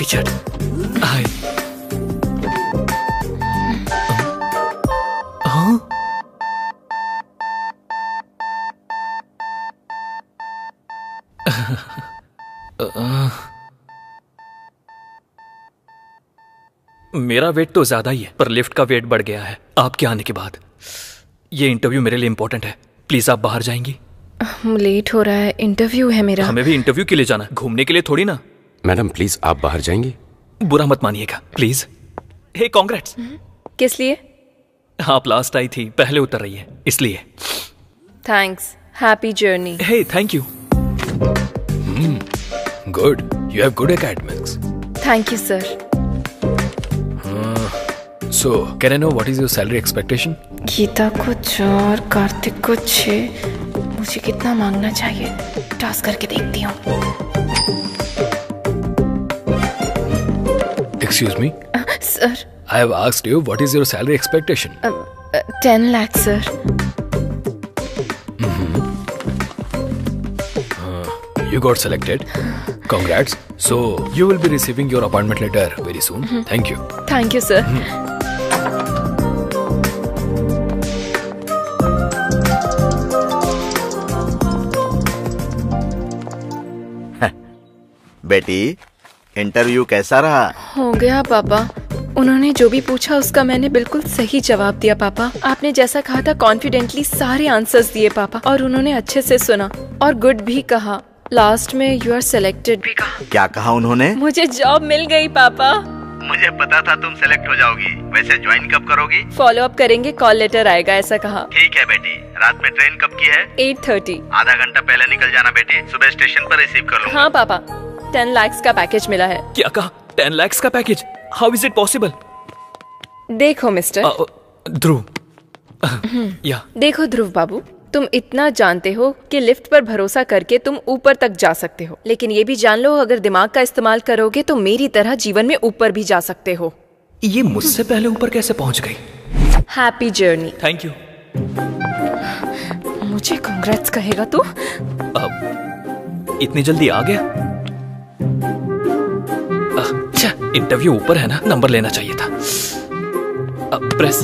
Richard, हाय। हाँ? मेरा wait तो ज्यादा ही है, पर लिफ्ट का वेट बढ़ गया है आपके आने के बाद। ये इंटरव्यू मेरे लिए इंपॉर्टेंट है, प्लीज आप बाहर जाएंगी? लेट हो रहा है, इंटरव्यू है मेरा। हमें भी इंटरव्यू के लिए जाना, घूमने के लिए थोड़ी ना। मैडम प्लीज आप बाहर जाएंगी? बुरा मत मानिएगा प्लीज। Hey congrats. किस लिए? आप लास्ट आई थी, पहले उतर रही है इसलिए। Thanks, happy journey. Hey thank you. Good, you have good academics. Thank you sir. So, can I know what is your salary expectation? Geeta को 4, कार्तिक को 6। मुझे कितना मांगना चाहिए? टास्क करके देखती हूँ। Excuse me? Sir. I have asked you what is your salary expectation? 10 lakh sir. You got selected. Congrats. So, you will be receiving your appointment letter very soon. Thank you. Thank you sir. बेटी, interview कैसा रहा? हो गया पापा। उन्होंने जो भी पूछा उसका मैंने बिल्कुल सही जवाब दिया पापा। आपने जैसा कहा था कॉन्फिडेंटली सारे आंसर्स दिए पापा, और उन्होंने अच्छे से सुना और गुड भी कहा। लास्ट में यू आर सिलेक्टेड भी कहा। क्या कहा उन्होंने? मुझे जॉब मिल गई पापा। मुझे पता था तुम सेलेक्ट हो जाओगी। वैसे ज्वाइन कब करोगी? फॉलो अप करेंगे, कॉल लेटर आएगा ऐसा कहा। ठीक है बेटी। रात में ट्रेन कब की है? 8:30। आधा घंटा पहले निकल जाना बेटी, सुबह स्टेशन पर रिसीव कर लूंगा। हाँ पापा, 10 लाख का पैकेज मिला है। क्या कहा? 10 लाख का package? How is it possible? देखो मिस्टर ध्रुव, या देखो ध्रुव बाबू, तुम इतना जानते हो कि लिफ्ट पर भरोसा करके तुम ऊपर तक जा सकते हो, लेकिन ये भी जान लो अगर दिमाग का इस्तेमाल करोगे तो मेरी तरह जीवन में ऊपर भी जा सकते हो। ये मुझसे पहले ऊपर कैसे पहुंच गई? Happy journey. Thank you. मुझे कांग्रेट्स कहेगा तू? इतनी जल्दी आ गया? अच्छा, इंटरव्यू ऊपर है ना, नंबर लेना चाहिए था। प्रेस।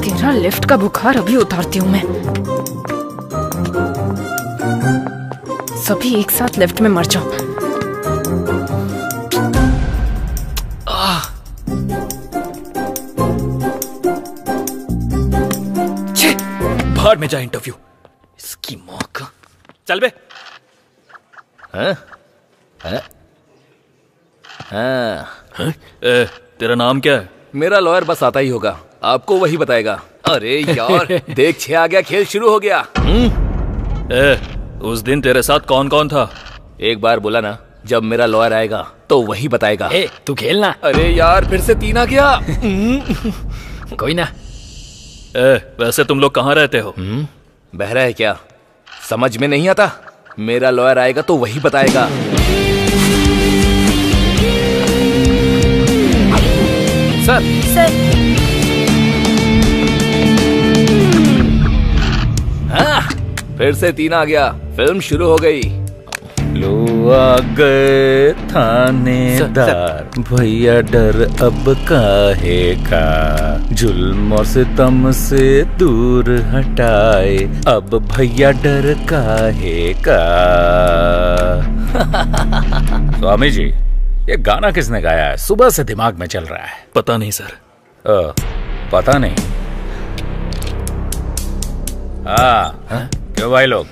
तेरा लिफ्ट का बुखार अभी उतारती हूँ मैं। सभी एक साथ लिफ्ट में मर जाओ। बाहर में जा इंटरव्यू, इसकी मौका। चल बे। हाँ? हाँ? हाँ? तेरा नाम क्या है? मेरा लॉयर बस आता ही होगा, आपको वही बताएगा। अरे यार देख 6 आ गया, खेल शुरू हो गया। उस दिन तेरे साथ कौन कौन था? एक बार बोला ना, जब मेरा लॉयर आएगा तो वही बताएगा। तू खेलना। अरे यार फिर से 3 आ गया। कोई ना। वैसे तुम लोग कहाँ रहते हो? बहरा है क्या? समझ में नहीं आता? मेरा लॉयर आएगा तो वही बताएगा। सर। हाँ, फिर से 3 आ गया, फिल्म शुरू हो गई। लो आ गए थानेदार, भैया डर अब काहे का, जुल्म और सितम से दूर हटाए, अब भैया डर काहे का। स्वामी जी, ये गाना किसने गाया है? सुबह से दिमाग में चल रहा है। पता नहीं सर। पता नहीं? हाँ, क्यों भाई लोग?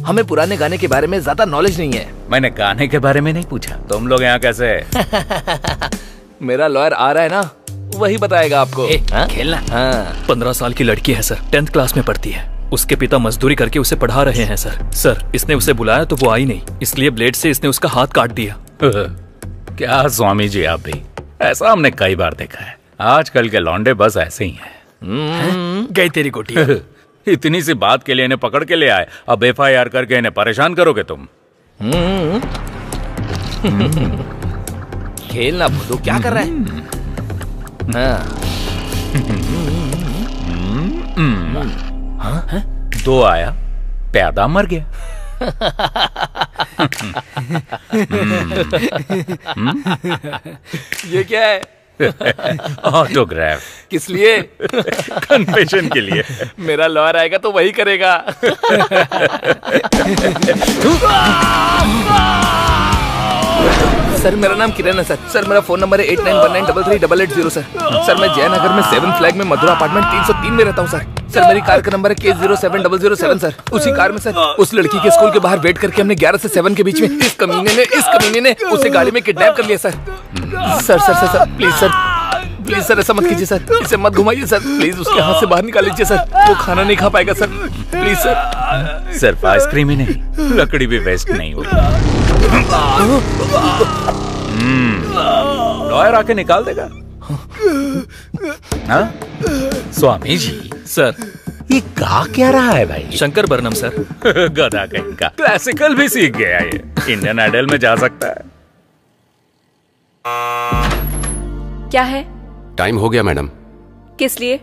हमें पुराने गाने के बारे में ज्यादा नॉलेज नहीं है। मैंने गाने के बारे में नहीं पूछा। तुम लोग यहाँ कैसे? मेरा लॉयर आ रहा है ना, वही बताएगा आपको। खेलना। 15 साल की लड़की है सर, 10th क्लास में पढ़ती है। उसके पिता मजदूरी करके उसे पढ़ा रहे हैं सर। इसने उसे बुलाया तो वो आई नहीं, इसलिए ब्लेड से इसने उसका हाथ काट दिया। क्या स्वामी जी आप भी? ऐसा हमने कई बार देखा है। आजकल के लौंडे बस ऐसे ही हैं। गई तेरी गोटी। इतनी सी बात के लिए इन्हें पकड़ के ले आए, अब FIR करके इन्हें परेशान करोगे तुम? खेलना भुदू, क्या कर रहा है? दो आया, प्यादा मर गया। ये क्या है? ऑटोग्राफ। किस लिए? कन्फेशन के लिए। मेरा लॉयर आएगा तो वही करेगा। सर मेरा नाम किरण है सर। सर मेरा फोन नंबर है 8919333880 सर। सर मैं जयनगर में 7 फ्लैग में मधुरा अपार्टमेंट 303 में रहता हूँ सर। सर मेरी कार का नंबर है K07007 सर। उसी कार में सर उस लड़की के स्कूल के बाहर वेट करके हमने 11 से 7 के बीच में इस कमीने ने उसे गाड़ी में किडनैप कर लिया sir. Sir sir sir sir please sir, please sir ऐसा मत कीजिए सर, इसे मत घुमाइए सर, प्लीज उसके हाथ से बाहर निकाल लीजिए सर, वो खाना नहीं खा पाएगा सर, प्लीज सर। सिर्फ आइसक्रीम ही नहीं, लकड़ी भी वेस्ट नहीं हुई। लॉयर आके निकाल देगा। हाँ? स्वामी जी सर ये गा क्या रहा है भाई? शंकर बरनम सर। गधा कहीं का, क्लासिकल भी सीख गया ये, इंडियन आइडल में जा सकता है। क्या है? टाइम हो गया मैडम। किस लिए?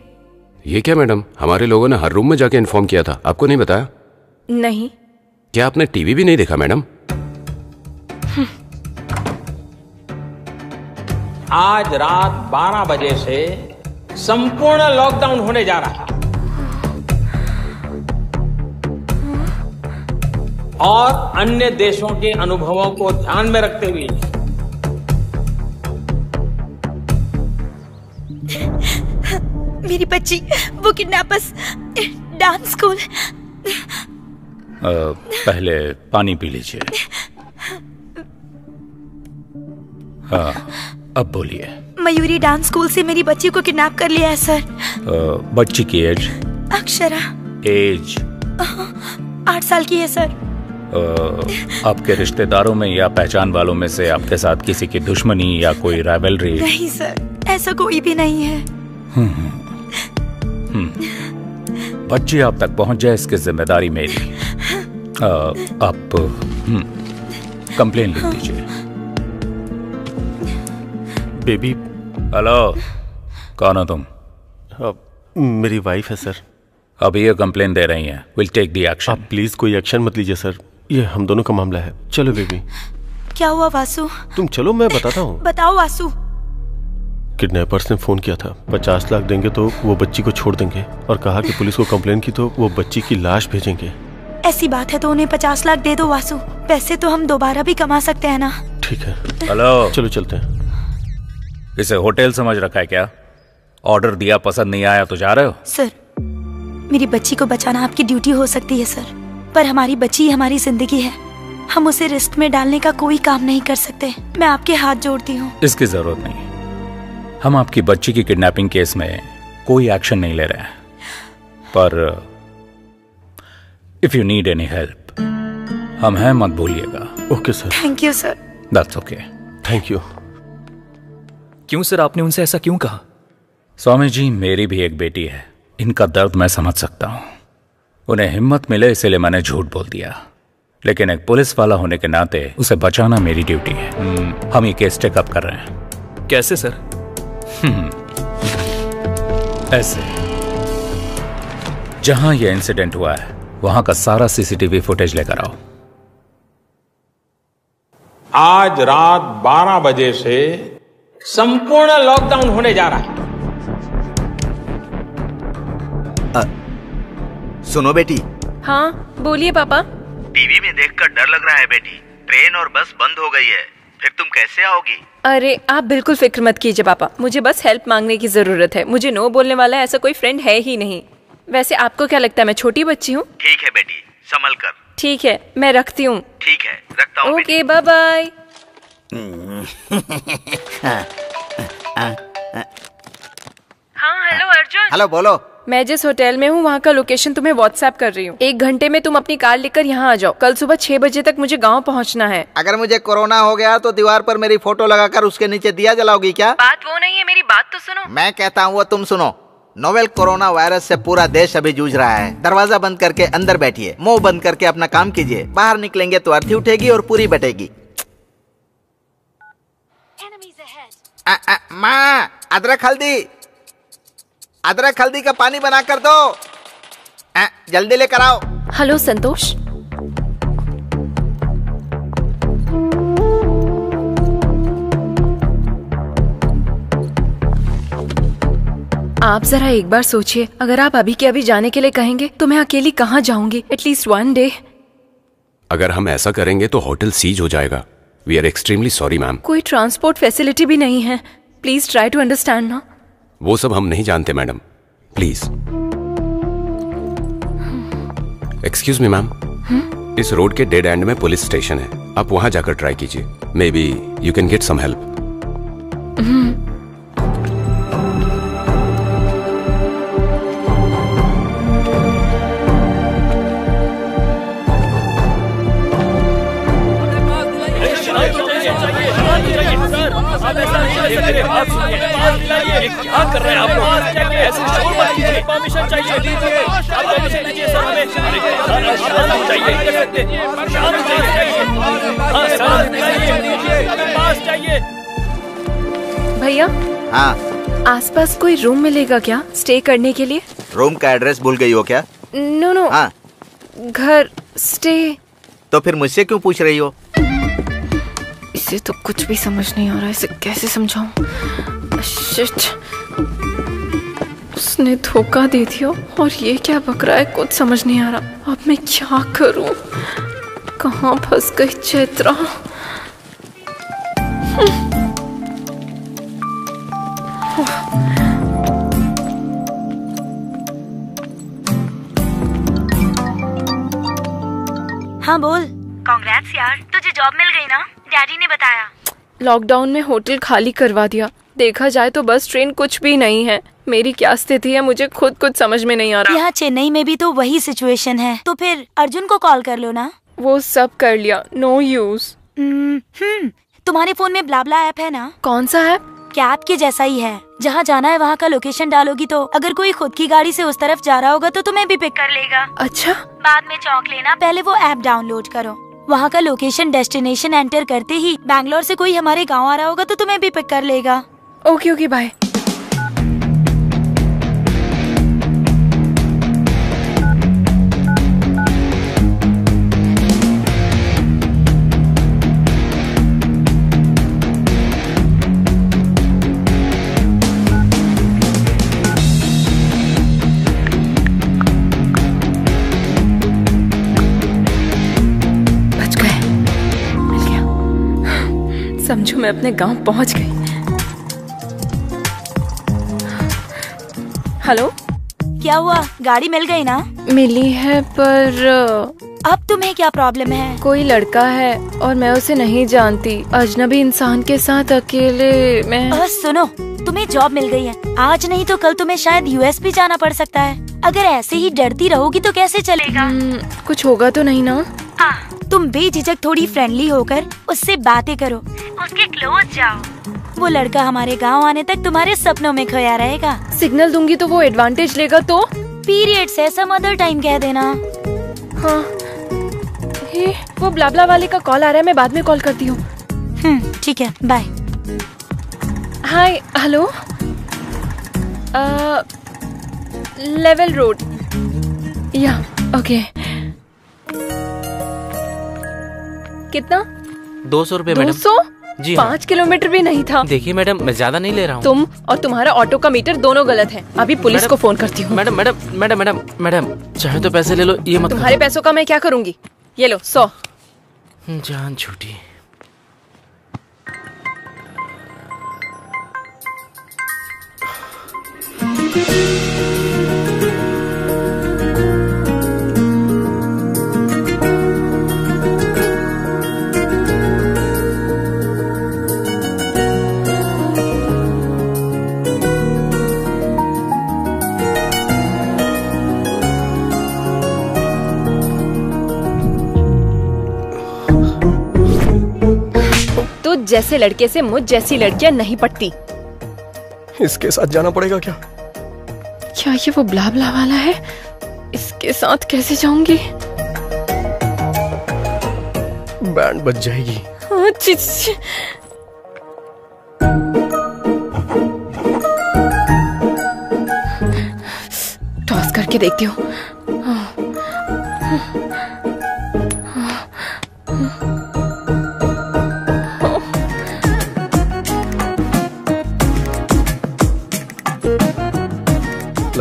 ये क्या मैडम, हमारे लोगों ने हर रूम में जाके इन्फॉर्म किया था, आपको नहीं बताया? नहीं। क्या आपने टीवी भी नहीं देखा मैडम? आज रात 12 बजे से संपूर्ण लॉकडाउन होने जा रहा है और अन्य देशों के अनुभवों को ध्यान में रखते हुए मेरी बच्ची, वो किडनैपर्स डांस स्कूल। पहले पानी पी लीजिए। हाँ अब बोलिए। मयूरी डांस स्कूल से मेरी बच्ची को किडनैप कर लिया है सर। बच्ची की एज? अक्षरा। एज? 8 साल की है सर। आपके रिश्तेदारों में या पहचान वालों में से आपके साथ किसी की दुश्मनी या कोई राइवलरी? नहीं सर, ऐसा कोई भी नहीं है। बच्ची आप तक पहुंच जाए इसकी जिम्मेदारी मेरी। आप कंप्लेन लिख दीजिए। बेबी। हेलो, कौन हो तुम? मेरी वाइफ है सर। अभी ये कंप्लेन दे रही हैं। Will take the action. आप प्लीज कोई एक्शन मत लीजिए सर, ये हम दोनों का मामला है। चलो बेबी। क्या हुआ वासु? तुम चलो, मैं बताता हूँ। बताओ वासु। किडनैपर्स ने फोन किया था, 50 लाख देंगे तो वो बच्ची को छोड़ देंगे, और कहा कि पुलिस को कंप्लेन की तो वो बच्ची की लाश भेजेंगे। ऐसी बात है तो उन्हें 50 लाख दे दो वासु, पैसे तो हम दोबारा भी कमा सकते हैं ना। ठीक है। हेलो, चलो चलते हैं। इसे होटल समझ रखा है क्या? ऑर्डर दिया, पसंद नहीं आया तो जा रहे हो? सर, मेरी बच्ची को बचाना आपकी ड्यूटी हो सकती है सर, पर हमारी बच्ची हमारी जिंदगी है, हम उसे रिस्क में डालने का कोई काम नहीं कर सकते। मैं आपके हाथ जोड़ती हूँ। इसकी जरूरत नहीं, हम आपकी बच्ची की किडनैपिंग केस में कोई एक्शन नहीं ले रहे हैं, पर if you need any help हम हैं, मत भूलिएगा। Okay sir. Thank you sir. That's okay. Thank you. क्यों सर, आपने उनसे ऐसा क्यों कहा? स्वामी जी, मेरी भी एक बेटी है, इनका दर्द मैं समझ सकता हूँ। उन्हें हिम्मत मिले इसलिए मैंने झूठ बोल दिया, लेकिन एक पुलिस वाला होने के नाते उसे बचाना मेरी ड्यूटी है। हम ये केस टेकअप कर रहे हैं। कैसे सर? ऐसे, जहां यह इंसिडेंट हुआ है वहां का सारा सीसीटीवी फुटेज लेकर आओ। आज रात 12 बजे से संपूर्ण लॉकडाउन होने जा रहा है। सुनो बेटी। हाँ बोलिए पापा। टीवी में देखकर डर लग रहा है बेटी, ट्रेन और बस बंद हो गई है, फिर तुम कैसे आओगी? अरे आप बिल्कुल फिक्र मत कीजिए पापा, मुझे बस हेल्प मांगने की जरूरत है। मुझे नो बोलने वाला ऐसा कोई फ्रेंड है ही नहीं। वैसे आपको क्या लगता है मैं छोटी बच्ची हूँ? ठीक है बेटी, संभल कर। ठीक है, मैं रखती हूँ। ठीक है, रखता हूँ। Okay, bye bye. हाँ हेलो अर्जुन। हेलो, बोलो। मैं जिस होटल में हूँ वहाँ का लोकेशन तुम्हें व्हाट्सएप कर रही हूँ। 1 घंटे में तुम अपनी कार लेकर यहाँ आ जाओ। कल सुबह 6 बजे तक मुझे गाँव पहुँचना है। अगर मुझे कोरोना हो गया तो दीवार पर मेरी फोटो लगाकर उसके नीचे दिया जलाओगी क्या? बात वो नहीं है, मेरी बात तो सुनो। मैं कहता हूँ वो तुम सुनो। नोवेल कोरोना वायरस से पूरा देश अभी जूझ रहा है। दरवाजा बंद करके अंदर बैठिए, मुंह बंद करके अपना काम कीजिए। बाहर निकलेंगे तो अर्थी उठेगी और पूरी बटेगी। माँ, अदरक हल्दी का पानी बना कर दो। जल्दी लेकर आओ। हेलो संतोष, आप जरा एक बार सोचिए, अगर आप अभी के अभी जाने के लिए कहेंगे तो मैं अकेली कहाँ जाऊंगी? At least 1 day. अगर हम ऐसा करेंगे तो होटल सीज हो जाएगा। We are extremely sorry ma'am. कोई ट्रांसपोर्ट फैसिलिटी भी नहीं है। प्लीज ट्राई टू अंडरस्टैंड ना। वो सब हम नहीं जानते madam, please. Excuse me ma'am, इस रोड के डेड एंड में पुलिस स्टेशन है, आप वहां जाकर ट्राई कीजिए। Maybe you can get some help. क्या कर रहे हैं आप लोग? ऐसे शोर मत कीजिए। परमिशन चाहिए, दीजिए। आप परमिशन दीजिए सर हमें। शांत चाहिए। भैया, हाँ, आसपास कोई रूम मिलेगा क्या स्टे करने के लिए? रूम का एड्रेस भूल गई हो क्या? नो। हाँ, घर स्टे। तो फिर मुझसे क्यों पूछ रही हो? इसे तो कुछ भी समझ नहीं आ रहा, इसे कैसे समझाऊं? शिट, उसने धोखा दे दिया और ये क्या बक रहा है, कुछ समझ नहीं आ रहा। अब मैं क्या करूं? कहाँ फंस गई चैत्रा? हाँ बोल। कांग्रेट्स यार, तुझे जॉब मिल गई ना? डैडी ने बताया। लॉकडाउन में होटल खाली करवा दिया। देखा जाए तो बस ट्रेन कुछ भी नहीं है। मेरी क्या स्थिति है मुझे खुद कुछ समझ में नहीं आ रहा। यहाँ चेन्नई में भी तो वही सिचुएशन है, तो फिर अर्जुन को कॉल कर लो ना। वो सब कर लिया, नो यूज। तुम्हारे फोन में ब्लाब्ला ऐप है ना? कौन सा ऐप? कैब के जैसा ही है। जहाँ जाना है वहाँ का लोकेशन डालोगी तो अगर कोई खुद की गाड़ी से उस तरफ जा रहा होगा तो तुम्हें भी पिक कर लेगा। अच्छा, बाद में चौंक लेना, पहले वो ऐप डाउनलोड करो। वहाँ का लोकेशन डेस्टिनेशन एंटर करते ही बैंगलोर से कोई हमारे गाँव आ रहा होगा तो तुम्हें भी पिक कर लेगा। Okay bye. समझो मैं अपने गांव पहुंच गई। हेलो, क्या हुआ? गाड़ी मिल गई ना? मिली है, पर अब तुम्हें क्या प्रॉब्लम है? कोई लड़का है और मैं उसे नहीं जानती। अजनबी इंसान के साथ अकेले मैं। सुनो, तुम्हें जॉब मिल गई है। आज नहीं तो कल तुम्हें शायद यूएस भी जाना पड़ सकता है। अगर ऐसे ही डरती रहोगी तो कैसे चलेगा? कुछ होगा तो नहीं ना? तुम बेझिझक थोड़ी फ्रेंडली होकर उससे बातें करो, उसके क्लोज जाओ। वो लड़का हमारे गांव आने तक तुम्हारे सपनों में खोया रहेगा। सिग्नल दूंगी तो वो एडवांटेज लेगा तो? पीरियड्स है, सम अदर टाइम कह देना। हाँ, वो ब्लाब्ला वाले का कॉल आ रहा है, मैं बाद में कॉल करती हूँ। ठीक है, बाय। हाय, हेलो, लेवल रोड। या ओके। कितना? 200 रुपए मैडम। 200? जी 5 किलोमीटर भी नहीं था। देखिए मैडम, मैं ज्यादा नहीं ले रहा हूँ। तुम और तुम्हारा ऑटो का मीटर दोनों गलत है। अभी पुलिस को फोन करती हूँ। Madam madam madam madam madam चाहे तो पैसे ले लो, ये मत। तुम्हारे पैसों का मैं क्या करूँगी? ये लो 100। जान छूटी। जैसे लड़के से मुझ जैसी लड़कियां नहीं पटती। इसके साथ जाना पड़ेगा क्या? क्या ये वो ब्लाब्ला वाला है? इसके साथ कैसे जाऊंगी? बैंड बज जाएगी। टॉस करके देखती हूँ।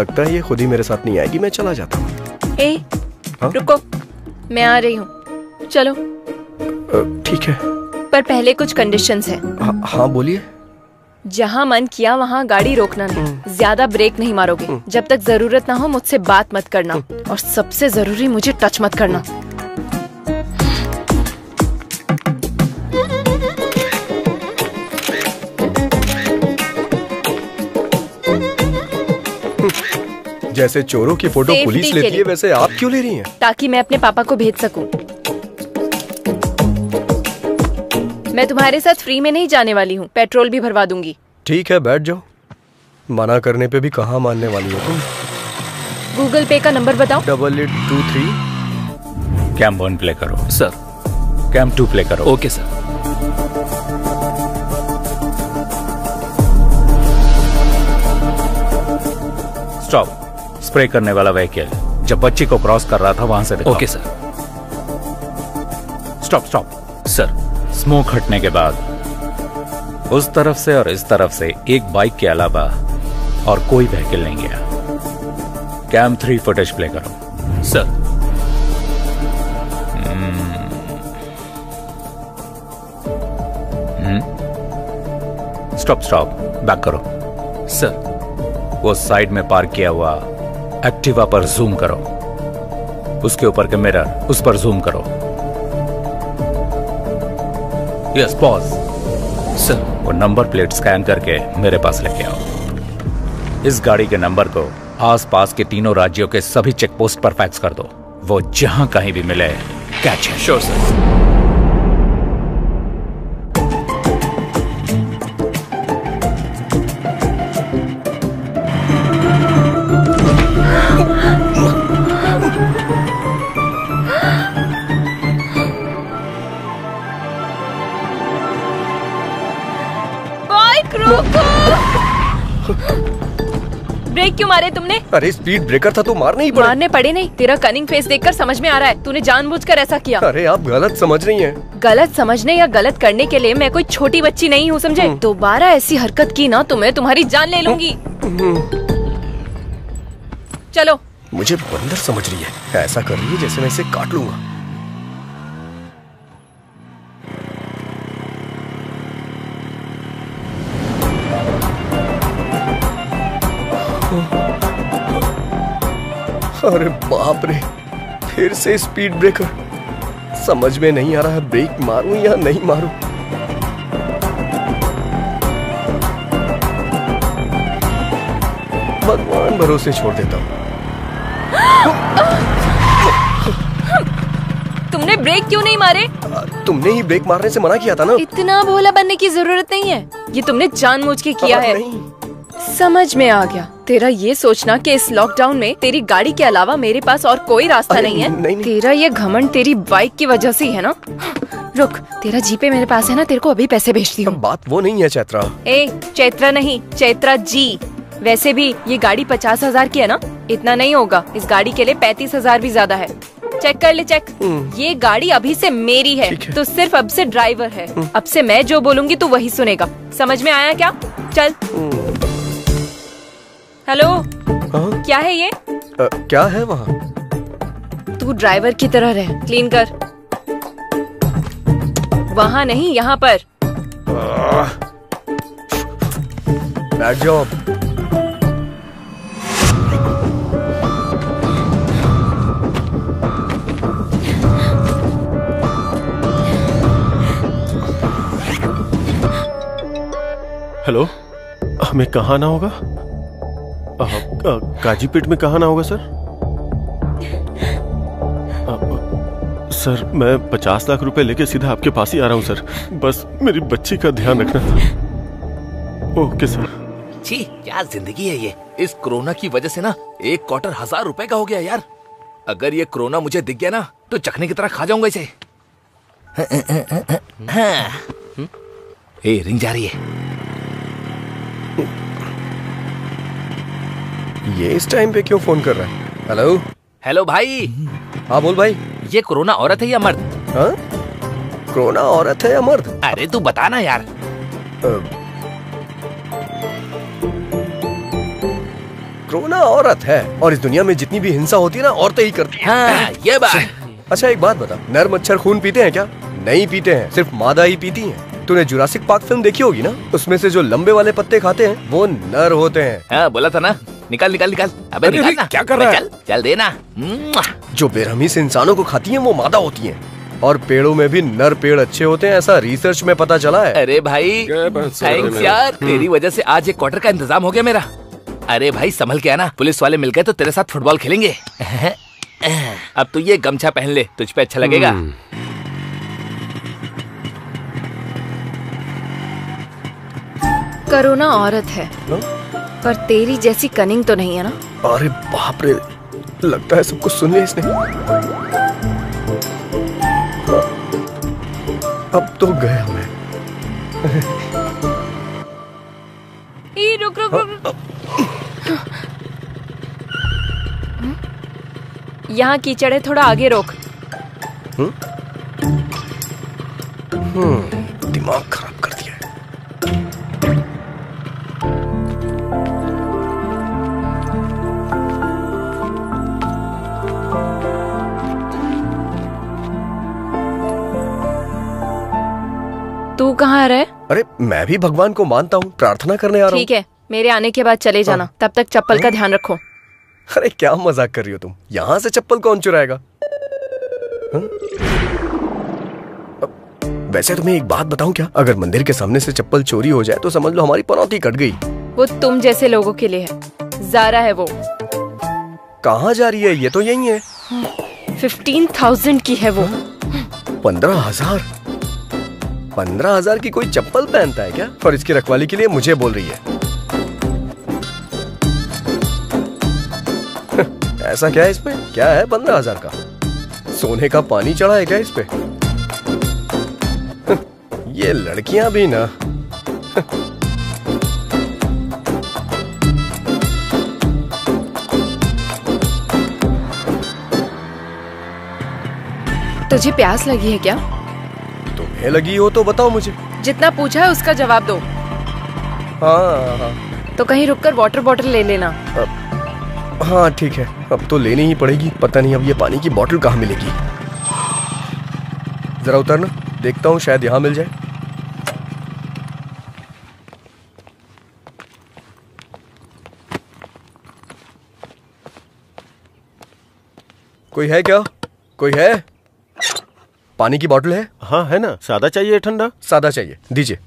लगता है ये खुद ही मेरे साथ नहीं आएगी, मैं चला जाता हूँ। ए, रुको, मैं आ रही हूँ, चलो। ठीक है, पर पहले कुछ कंडीशंस है। हाँ बोलिए। जहाँ मन किया वहाँ गाड़ी रोकना नहीं, ज्यादा ब्रेक नहीं मारोगे, जब तक जरूरत ना हो मुझसे बात मत करना, और सबसे जरूरी मुझे टच मत करना। जैसे चोरों की फोटो पुलिस लेती है वैसे आप क्यों ले रही हैं? ताकि मैं अपने पापा को भेज सकूं। मैं तुम्हारे साथ फ्री में नहीं जाने वाली हूँ, पेट्रोल भी भरवा दूंगी। ठीक है, बैठ जाओ। मना करने पे भी कहाँ मानने वाली हो तुम? गूगल पे का नंबर बताओ। 8823। कैम 1 प्ले करो। सर। कैम 2 प्ले करो। Okay sir. स्टॉप। स्प्रे करने वाला व्हीकल जब बच्ची को क्रॉस कर रहा था वहां से दिखाओ। Okay sir. Stop stop. Sir. Smoke हटने के बाद उस तरफ से और इस तरफ से एक बाइक के अलावा और कोई व्हीकल नहीं गया। कैम 3 फुटेज प्ले करो। सर। स्टॉप स्टॉप, बैक करो। सर। वो साइड में पार्क किया हुआ एक्टिवा पर जूम करो, उसके ऊपर के मिरर उस पर जूम करो। Yes, pause. सर। वो नंबर प्लेट स्कैन करके मेरे पास लेके आओ। इस गाड़ी के नंबर को आसपास के तीनों राज्यों के सभी चेक पोस्ट पर फैक्स कर दो। वो जहां कहीं भी मिले कैच है। Sure sir. ब्रेक क्यों मारे तुमने? अरे स्पीड ब्रेकर था तो मारने ही पड़े। मारने पड़े नहीं, तेरा कनिंग फेस देखकर समझ में आ रहा है तूने जानबूझकर ऐसा किया। अरे आप गलत समझ रही हैं। गलत समझने या गलत करने के लिए मैं कोई छोटी बच्ची नहीं हूँ, समझे? दोबारा ऐसी हरकत की ना तो मैं तुम्हारी जान ले लूंगी। चलो। मुझे बंदर समझ रही है, ऐसा कर रही है जैसे मैं इसे काट लूंगा। अरे बाप रे, फिर से स्पीड ब्रेकर। समझ में नहीं आ रहा है ब्रेक मारूं या नहीं मारूं। भगवान भरोसे छोड़ देता हूं। तुमने ब्रेक क्यों नहीं मारे? तुमने ही ब्रेक मारने से मना किया था ना। इतना भोला बनने की जरूरत नहीं है, ये तुमने जानबूझ के किया है। समझ में आ गया तेरा ये सोचना कि इस लॉकडाउन में तेरी गाड़ी के अलावा मेरे पास और कोई रास्ता नहीं है। नहीं। तेरा ये घमंड तेरी बाइक की वजह से ही है ना। रुक, तेरा जीपे मेरे पास है ना, तेरे को अभी पैसे भेजती हूँ। बात वो नहीं है चैत्रा। ए, चैत्रा नहीं, चैत्रा जी। वैसे भी ये गाड़ी 50,000 की है ना, इतना नहीं होगा। इस गाड़ी के लिए 35,000 भी ज्यादा है। चेक कर ले, चेक। ये गाड़ी अभी से मेरी है, तो सिर्फ अब से ड्राइवर है। अब से मैं जो बोलूंगी तू वही सुनेगा। समझ में आया क्या? चल। हेलो। क्या है ये? क्या है वहाँ? तू ड्राइवर की तरह रह, क्लीन कर। वहाँ नहीं, यहाँ पर। Bad job. हेलो, हमें कहाँ आना होगा? काजीपेट में कहाँ आना होगा सर? सर मैं 50 लाख रुपए लेके सीधा आपके पास ही आ रहा हूँ सर। बस मेरी बच्ची का ध्यान रखना था। Okay sir. छी, क्या जिंदगी है ये। इस कोरोना की वजह से ना एक क्वार्टर 1000 रुपए का हो गया यार। अगर ये कोरोना मुझे दिख गया ना तो चखने की तरह खा जाऊंगा इसे। ए, रिंग जा रही है। ये इस टाइम पे क्यों फोन कर रहा है? हेलो। हेलो भाई। हाँ बोल भाई। ये कोरोना औरत है या मर्द? हाँ? कोरोना औरत है या मर्द? अरे तू बता ना यार। रोना औरत है, और इस दुनिया में जितनी भी हिंसा होती है ना, औरतें ही करती हैं। हाँ, ये बात। अच्छा एक बात बता, नर मच्छर खून पीते हैं क्या? नहीं पीते हैं, सिर्फ मादा ही पीती हैं। तूने जुरासिक पार्क फिल्म देखी होगी ना, उसमें से जो लंबे वाले पत्ते खाते हैं वो नर होते हैं। हाँ, बोला था ना, निकाल निकाल निकाल। अबे निकाल ना। क्या कर रहा है? चल चल देना। जो बेरहमी से इंसानों को खाती हैं वो मादा होती हैं, और पेड़ों में भी नर पेड़ अच्छे होते हैं, ऐसा रिसर्च में पता चला है। अरे भाई थैंक्स यार, तेरी वजह से आज एक क्वार्टर का इंतजाम हो गया मेरा। अरे भाई संभल के आना, पुलिस वाले मिल गए तो तेरे साथ फुटबॉल खेलेंगे। अब तू ये गमछा पहन ले, तुझ पे अच्छा लगेगा। करुणा औरत है, पर तेरी जैसी कनिंग तो नहीं है ना? अरे बाप रे, लगता है सब कुछ सुन लिया इसने। अब तो गया मैं। रुक रुक रुक। यहाँ कीचड़ है, थोड़ा आगे रोक। दिमाग खराब कर दिया है। तू कहाँ रहे? अरे मैं भी भगवान को मानता हूँ, प्रार्थना करने आ रहा हूँ। ठीक है, मेरे आने के बाद चले जाना। तब तक चप्पल का ध्यान रखो। अरे क्या मजाक कर रही हो तुम? यहाँ से चप्पल कौन चुराएगा? वैसे तुम्हें एक बात बताऊं क्या? अगर मंदिर के सामने से चप्पल चोरी हो जाए तो समझ लो हमारी पनौती कट गई। वो तुम जैसे लोगों के लिए है। ज़ारा है वो। कहाँ जा रही है? ये तो यही है। 15,000 की है वो। 15,000? 15,000 की कोई चप्पल पहनता है क्या? और इसकी रखवाली के लिए मुझे बोल रही है। ऐसा क्या है इसमें? क्या है 15,000 का? सोने का पानी चढ़ा है क्या इस पे? ये लड़कियां भी ना। तुझे प्यास लगी है क्या? तुम्हें लगी हो तो बताओ मुझे। जितना पूछा है उसका जवाब दो। हाँ। तो कहीं रुककर वाटर बॉटल ले लेना। हाँ ठीक है, अब तो लेनी ही पड़ेगी। पता नहीं अब ये पानी की बोतल कहाँ मिलेगी। जरा उतरना, देखता हूँ शायद यहाँ मिल जाए। कोई है क्या? कोई है? पानी की बोतल है? हाँ है ना। सादा चाहिए ठंडा? सादा चाहिए, दीजिए।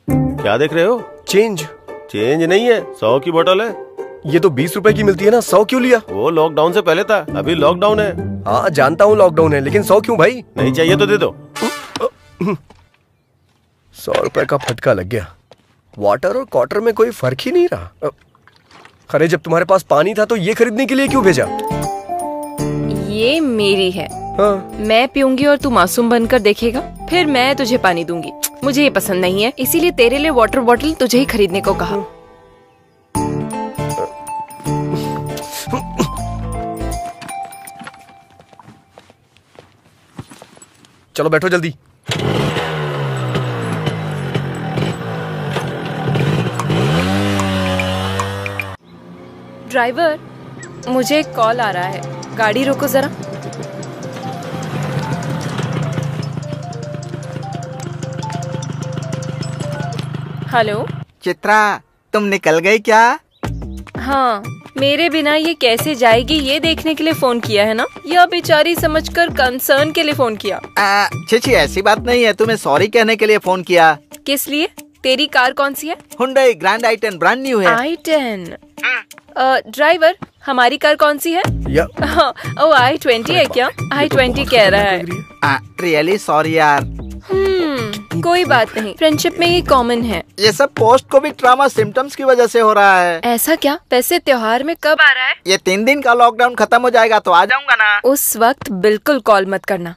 क्या देख रहे हो? चेंज। चेंज नहीं है, 100 की बोतल है। ये तो 20 रुपए की मिलती है ना, 100 क्यों लिया? वो लॉकडाउन से पहले था, अभी लॉकडाउन है। हाँ जानता हूँ लॉकडाउन है, लेकिन 100 क्यों भाई? नहीं चाहिए तो दे दो। 100 रुपए का फटका लग गया। वाटर और क्वार्टर में कोई फर्क ही नहीं रहा। अरे जब तुम्हारे पास पानी था तो ये खरीदने के लिए क्यों भेजा? ये मेरी है। हाँ। मैं पीऊंगी और तू मासूम बनकर देखेगा, फिर मैं तुझे पानी दूंगी। मुझे ये पसंद नहीं है, इसीलिए तेरे लिए वाटर बॉटल तुझे ही खरीदने को कहा। चलो बैठो जल्दी। ड्राइवर, मुझे एक कॉल आ रहा है, गाड़ी रोको जरा। हेलो चित्रा, तुम निकल गई क्या? हाँ, मेरे बिना ये कैसे जाएगी ये देखने के लिए फोन किया है ना? यह बेचारी समझकर कंसर्न के लिए फोन किया। छी ऐसी बात नहीं है, तुम्हें सॉरी कहने के लिए फोन किया। किस लिए? तेरी कार कौन सी है? Hyundai grand i10 brand new है। i10। ड्राइवर, हमारी कार कौन सी है? ओ i20 है क्या? i20 कह रहा है। रियली सॉरी यार। कोई बात नहीं, फ्रेंडशिप में ये कॉमन है। ये सब पोस्ट कोविड ट्रॉमा सिम्टम्स की वजह से हो रहा है। ऐसा क्या? वैसे त्योहार में कब आ रहा है? ये 3 दिन का लॉकडाउन खत्म हो जाएगा तो आ जाऊंगा ना। उस वक्त बिल्कुल कॉल मत करना।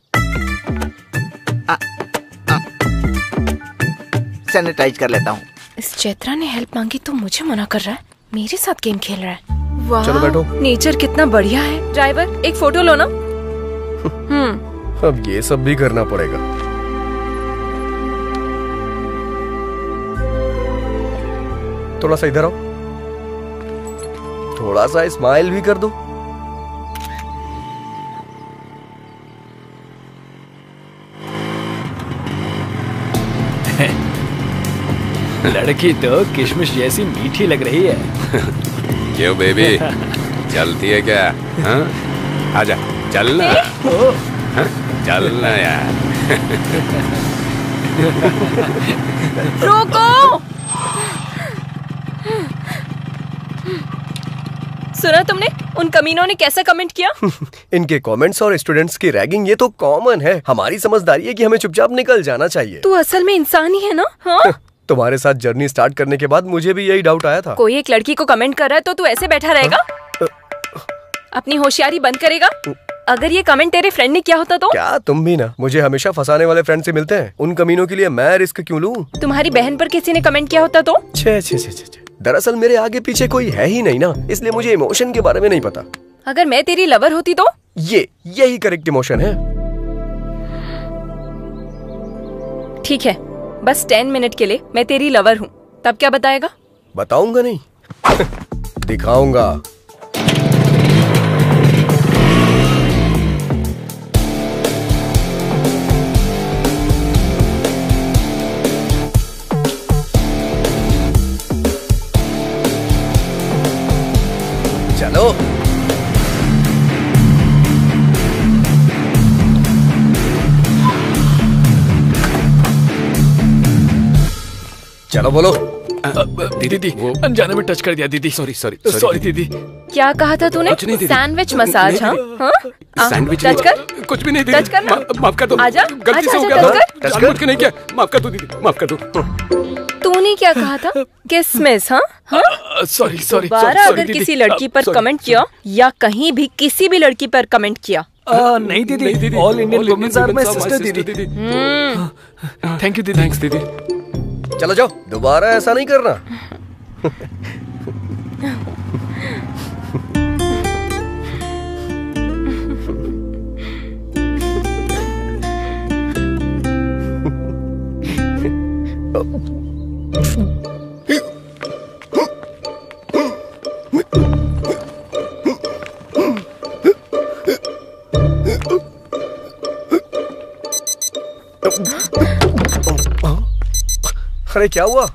सैनिटाइज कर लेता हूँ। इस चैत्रा ने हेल्प मांगी तो मुझे मना कर रहा है, मेरे साथ गेम खेल रहा है। वाह, चलो बैठो। नेचर कितना बढ़िया है। ड्राइवर, एक फोटो लो ना। अब ये सब भी करना पड़ेगा। थोड़ा सा इधर आओ, थोड़ा सा स्माइल भी कर दो। लड़की तो किशमिश जैसी मीठी लग रही है। क्यों बेबी, चलती है क्या? हाँ? आजा, चलना। हाँ? चलना यार। रोको! सुना तुमने उन कमीनों ने कैसा कमेंट किया? इनके कमेंट्स और स्टूडेंट्स की रैगिंग ये तो कॉमन है। हमारी समझदारी है कि हमें चुपचाप निकल जाना चाहिए। तू असल में इंसान ही है ना? हाँ? तुम्हारे साथ जर्नी स्टार्ट करने के बाद मुझे भी यही डाउट आया था। कोई एक लड़की को कमेंट कर रहा है तो तू ऐसे बैठा रहेगा? अपनी होशियारी बंद करेगा? अगर ये कमेंट तेरे फ्रेंड ने किया होता तो? क्या तुम भी ना मुझे हमेशा फंसाने वाले फ्रेंड से मिलते हैं। उन कमीनों के लिए मैं रिस्क क्यों लूं? तुम्हारी बहन पर किसी ने कमेंट किया होता तो? छे छे छे छे। दरअसल मेरे आगे पीछे कोई है ही नहीं ना, इसलिए मुझे इमोशन के बारे में नहीं पता। अगर मैं तेरी लवर होती तो? यही करेक्ट इमोशन है। ठीक है, बस 10 मिनट के लिए मैं तेरी लवर हूँ, तब क्या बताएगा? बताऊंगा नहीं, दिखाऊंगा। चलो चलो बोलो। दीदी अनजाने में टच कर दिया दीदी। सॉरी दीदी। क्या कहा था तूने? Sandwich massage? हाँ? सैंडविच टच कर। कुछ भी नहीं दीदी। टच करना। माफ कर दो। आजा, गलती से हो आजा, गया। टच कर। टच नहीं किया। माफ कर दो दीदी, माफ कर दो। तूने क्या कहा था? किसमिस? हाँ? सॉरी दोबारा अगर किसी लड़की पर कमेंट किया या कहीं भी किसी भी लड़की पर कमेंट किया? नहीं दीदी, all Indian women's are my sister दीदी। थैंक यू दीदी। थैंक्स दीदी। चलो जाओ, दोबारा ऐसा नहीं करना। अरे क्या हुआ?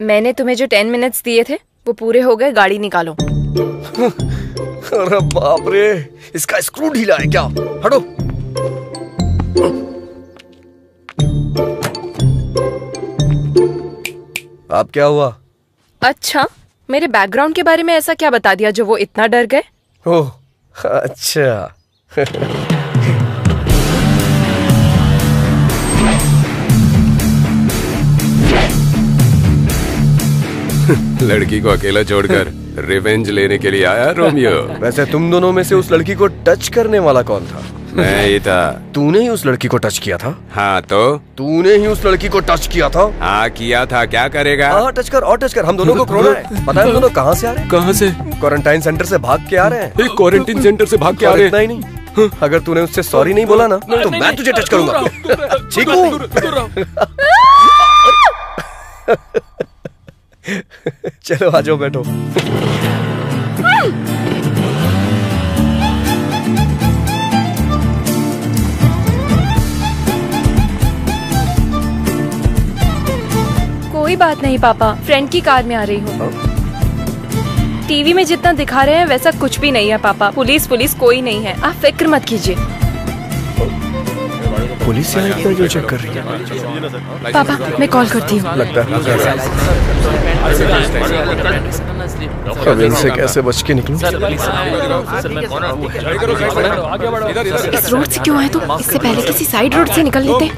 मैंने तुम्हें जो 10 मिनट्स दिए थे वो पूरे हो गए, गाड़ी निकालो। अरे बाप रे, इसका स्क्रू ढीला है क्या? हटो। अब क्या हुआ? अच्छा, मेरे बैकग्राउंड के बारे में ऐसा क्या बता दिया जो वो इतना डर गए? ओह अच्छा। लड़की को अकेला छोड़कर रिवेंज लेने के लिए आया रोमियो। वैसे तुम दोनों में से उस लड़की को टच करने वाला कौन था? मैं ही था। तूने ही उस लड़की को टच किया था? हाँ तो? तूने ही उस लड़की को टच किया था? हाँ किया था, क्या करेगा? हाँ टच कर और टच कर। हम दोनों को कोरोना है। पता है हम दोनों कहाँ से आ रहे हैं? कहाँ से? क्वारंटाइन सेंटर से भाग के आ रहे हैं। क्वारंटाइन सेंटर से भाग के आ रहे हैं? इतना ही नहीं, अगर तूने उससे सॉरी नहीं बोला ना तो मैं तुझे टच करूंगा। ठीक हूँ? चलो आ जाओ, बैठो। कोई बात नहीं पापा, फ्रेंड की कार में आ रही हूँ। टीवी में जितना दिखा रहे हैं वैसा कुछ भी नहीं है पापा। पुलिस कोई नहीं है, आप फिक्र मत कीजिए। पुलिस यहाँ इतना जो चेक कर रही है? पापा मैं कॉल करती हूँ। लगता है अब इनसे कैसे बच के निकलूं? इस रोड से क्यों आए तुम? इससे पहले किसी साइड रोड से निकल लेते।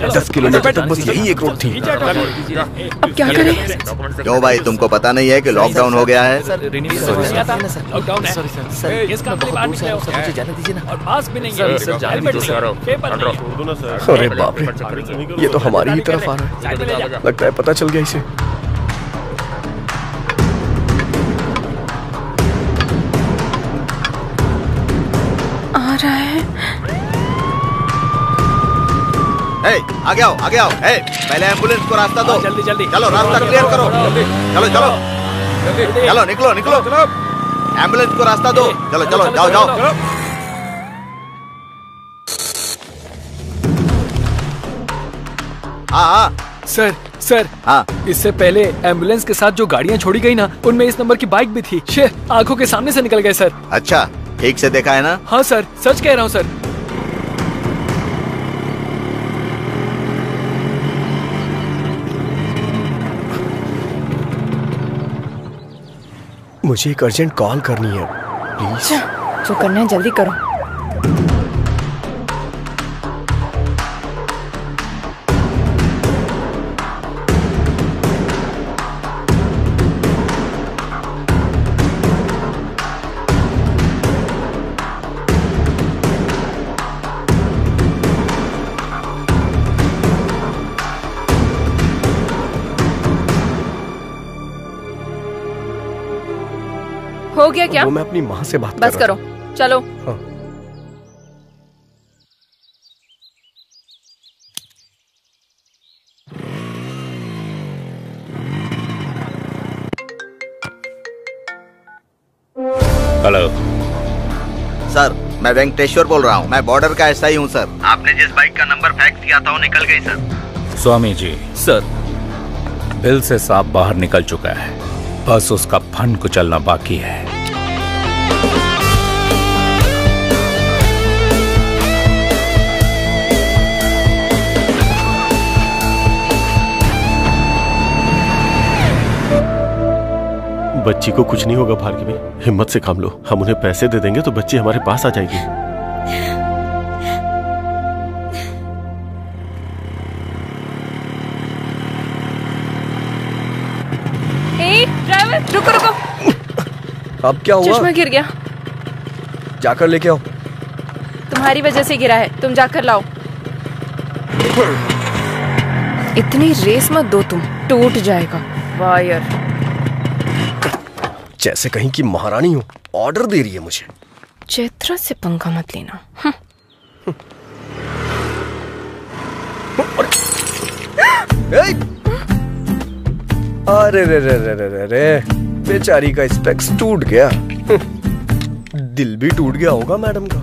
10 किलोमीटर तक बस यही एक रोड थी। अब क्या करें? क्यों भाई, तुमको पता नहीं है कि लॉकडाउन हो गया है? अरे बाप रे, ये तो हमारी ही तरफ आ रहा है। लगता है पता चल गया इसे। आ रहा है। आगे आओ आगे आओ। पहले एम्बुलेंस को रास्ता दो। जल्दी जल्दी चलो रास्ता क्लियर करो। चलो चलो चलो निकलो निकलो। एम्बुलेंस को रास्ता दो। चलो चलो जाओ जाओ। हाँ सर सर हाँ इससे पहले एम्बुलेंस के साथ जो गाड़ियाँ छोड़ी गई ना, उनमें इस नंबर की बाइक भी थी। आंखों के सामने से निकल गए सर। अच्छा ठीक से देखा है ना? हाँ सर, सच कह रहा हूँ सर। मुझे एक अर्जेंट कॉल करनी है प्लीज। जो करना है जल्दी करो। हो गया क्या? वो मैं अपनी माँ से बात बस करो, चलो। हाँ। हेलो सर, मैं वेंकटेश्वर बोल रहा हूँ। मैं बॉर्डर का एसआई हूँ सर। आपने जिस बाइक का नंबर फैक्स किया था वो निकल गई sir. Swami ji. Sir bill से सांप बाहर निकल चुका है, बस उसका फन कुचलना बाकी है। बच्ची को कुछ नहीं होगा भार्गवी, हिम्मत से काम लो। हम उन्हें पैसे दे देंगे तो बच्ची हमारे पास आ जाएगी। ड्राइवर रुको रुको। अब क्या हुआ? चश्मा गिर गया। जाकर लेके आओ। तुम्हारी वजह से गिरा है, तुम जाकर लाओ। इतनी रेस मत दो तुम, टूट जाएगा वायर। जैसे कहीं की महारानी हो, ऑर्डर दे रही है मुझे। चैत्रा से पंगा मत लेना। अरे रे रे रे रे रे रे, बेचारी का स्पेक्स टूट गया। दिल भी टूट गया होगा मैडम का।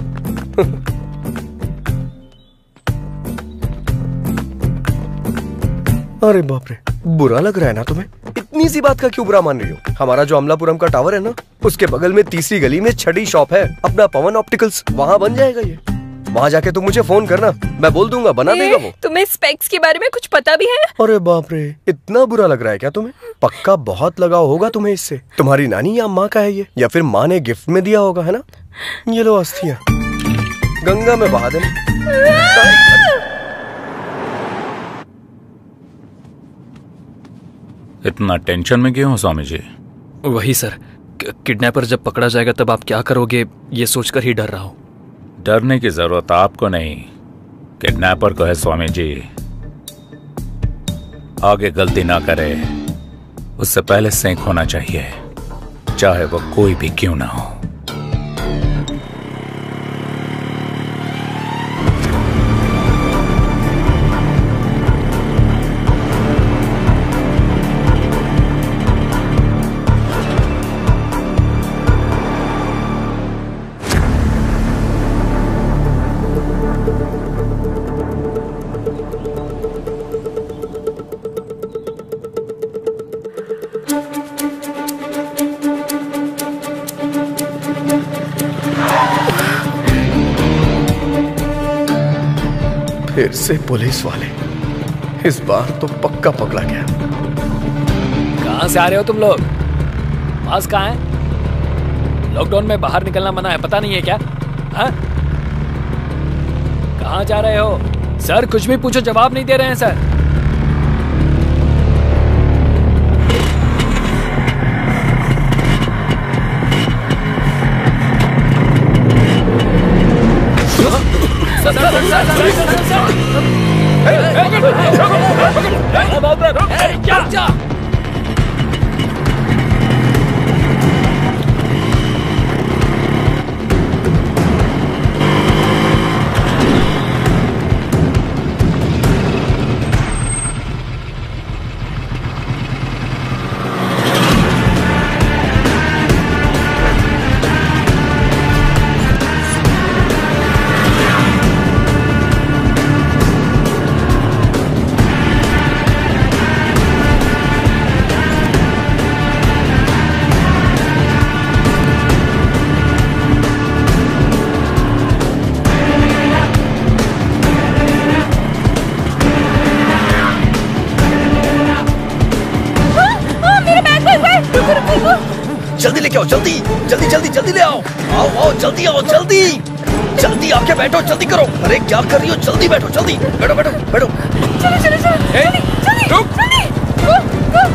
अरे बाप रे, बुरा लग रहा है ना तुम्हें? इतनी सी बात का क्यों बुरा मान रही हो? हमारा जो अमलापुरम का टावर है ना, उसके बगल में तीसरी गली में छठी शॉप है अपना पवन ऑप्टिकल्स, वहाँ बन जाएगा ये। वहाँ जाके तुम मुझे फोन करना, मैं बोल दूंगा, बना देगा वो। तुम्हें स्पेक्स के बारे में कुछ पता भी है? अरे बाप रे, इतना बुरा लग रहा है क्या तुम्हें? पक्का बहुत लगाव होगा तुम्हें इससे। तुम्हारी नानी या माँ का है ये, या फिर माँ ने गिफ्ट में दिया होगा, है ना? ये लो अस्थियाँ, गंगा में बहा देना। इतना टेंशन में क्यों हो स्वामी जी? वही सर, किडनैपर जब पकड़ा जाएगा तब आप क्या करोगे, ये सोचकर ही डर रहा हूँ। डरने की जरूरत आपको नहीं, किडनैपर को है स्वामी जी। आगे गलती ना करे उससे पहले सेंक होना चाहिए, चाहे वो कोई भी क्यों ना हो। फिर से पुलिस वाले, इस बार तो पक्का पकड़ा गया। कहाँ से आ रहे हो तुम लोग? पास कहाँ है? लॉकडाउन में बाहर निकलना मना है, पता नहीं है क्या? हाँ? कहाँ जा रहे हो? सर कुछ भी पूछो जवाब नहीं दे रहे हैं सर। क्या? जल्दी लेके आओ, जल्दी जल्दी जल्दी जल्दी ले आओ, आओ आओ जल्दी आओ, जल्दी जल्दी आके बैठो, जल्दी करो। अरे क्या कर रही हो, जल्दी बैठो, जल्दी बैठो बैठो बैठो। चलो चलो चलो जल्दी जल्दी जल्दी गो गो गो।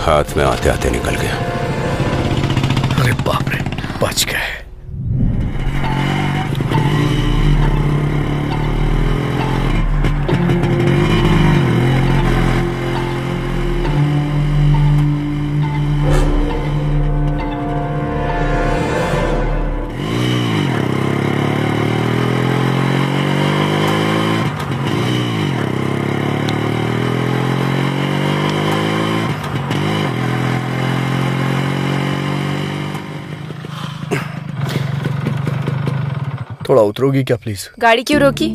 हाथ में आते आते निकल गया। अरे बाप रे, बच गए। थोड़ा उतरोगी क्या प्लीज? गाड़ी क्यों रोकी?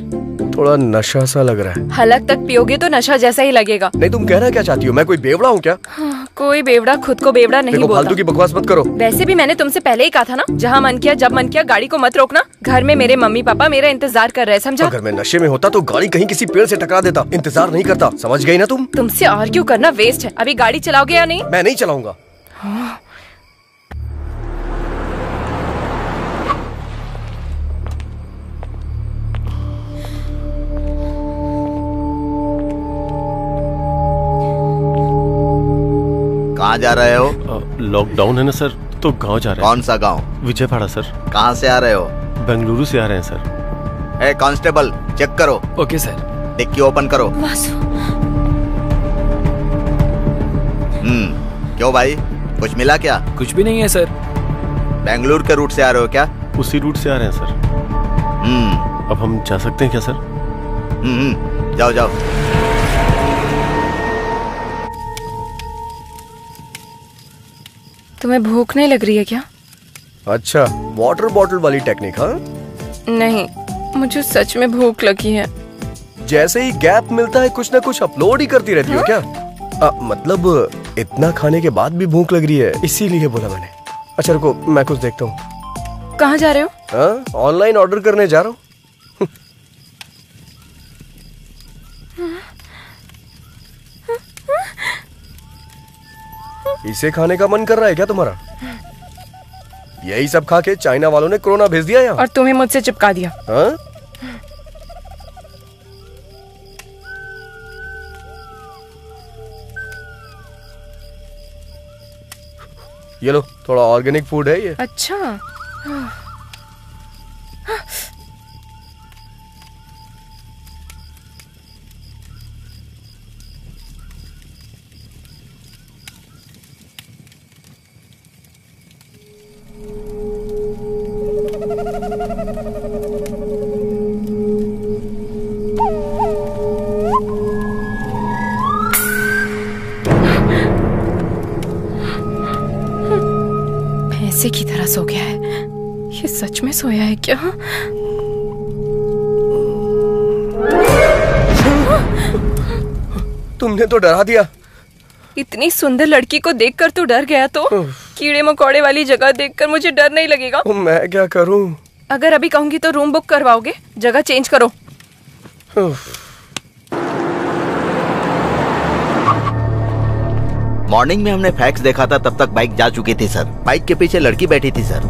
थोड़ा नशा सा लग रहा है। हलक तक पियोगे तो नशा जैसा ही लगेगा। नहीं, तुम कहना क्या चाहती हो? मैं कोई बेवड़ा हूँ क्या? हाँ, कोई बेवड़ा खुद को बेवड़ा नहीं बोलता। फालतू की बकवास मत करो। वैसे भी मैंने तुमसे पहले ही कहा था ना, जहाँ मन किया जब मन किया गाड़ी को मत रोकना। घर में मेरे मम्मी पापा मेरा इंतजार कर रहे हैं, समझा? अगर मैं नशे में होता तो गाड़ी कहीं किसी पेड़ से टकरा देता, इंतजार नहीं करता। समझ गई ना तुम? तुमसे आर्ग्यू करना वेस्ट है। अभी गाड़ी चलाओगे या नहीं? मैं नहीं चलाऊंगा। कहाँ जा रहे हो? लॉकडाउन है ना सर, तो गांव जा रहे हैं। कौन सा गांव? विजयवाड़ा सर। कहाँ से आ रहे हो? बेंगलुरु से आ रहे हैं सर। ए कांस्टेबल, चेक करो। Okay sir. डिक्की ओपन करो। क्यों भाई, कुछ मिला क्या? कुछ भी नहीं है सर। बेंगलुरु के रूट से आ रहे हो क्या? उसी रूट से आ रहे हैं सर। अब हम जा सकते हैं क्या सर? जाओ जाओ। तुम्हें भूख नहीं लग रही है क्या? अच्छा, वाटर बॉटल वाली टेक्निक? हाँ नहीं, मुझे सच में भूख लगी है। जैसे ही गैप मिलता है कुछ ना कुछ अपलोड ही करती रहती हो क्या? मतलब इतना खाने के बाद भी भूख लग रही है, इसीलिए बोला मैंने। अच्छा रुको, मैं कुछ देखता हूँ। कहाँ जा रहे हो? ऑनलाइन ऑर्डर करने जा रहा हूँ। इसे खाने का मन कर रहा है क्या तुम्हारा? यही सब खा के चाइना वालों ने कोरोना भेज दिया यहाँ। और तुम्हें मुझसे चिपका दिया। हाँ? ये लो, थोड़ा ऑर्गेनिक फूड है ये। अच्छा। भैंसे की तरह सो गया है। ये सच में सोया है क्या? तुमने तो डरा दिया। इतनी सुंदर लड़की को देखकर तो डर गया, तो कीड़े मकोड़े वाली जगह देखकर मुझे डर नहीं लगेगा? मैं क्या करूं? अगर अभी कहूंगी तो रूम बुक करवाओगे? जगह चेंज करो। मॉर्निंग में हमने फैक्स देखा था, तब तक बाइक जा चुकी थी सर। बाइक के पीछे लड़की बैठी थी सर।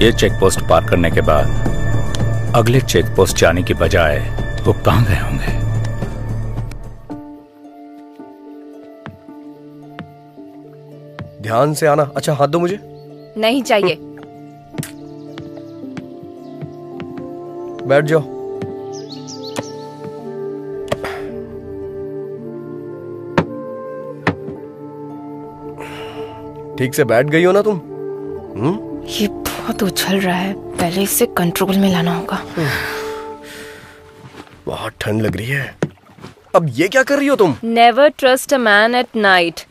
ये चेक पोस्ट पार करने के बाद अगले चेक पोस्ट जाने की बजाय वो कहाँ गए होंगे? ध्यान से आना। अच्छा हाथ दो मुझे। नहीं चाहिए। बैठ जाओ। ठीक से बैठ गई हो ना तुम? ये बहुत उछल रहा है, पहले इसे कंट्रोल में लाना होगा। बहुत ठंड लग रही है। अब ये क्या कर रही हो तुम? Never trust a man at night,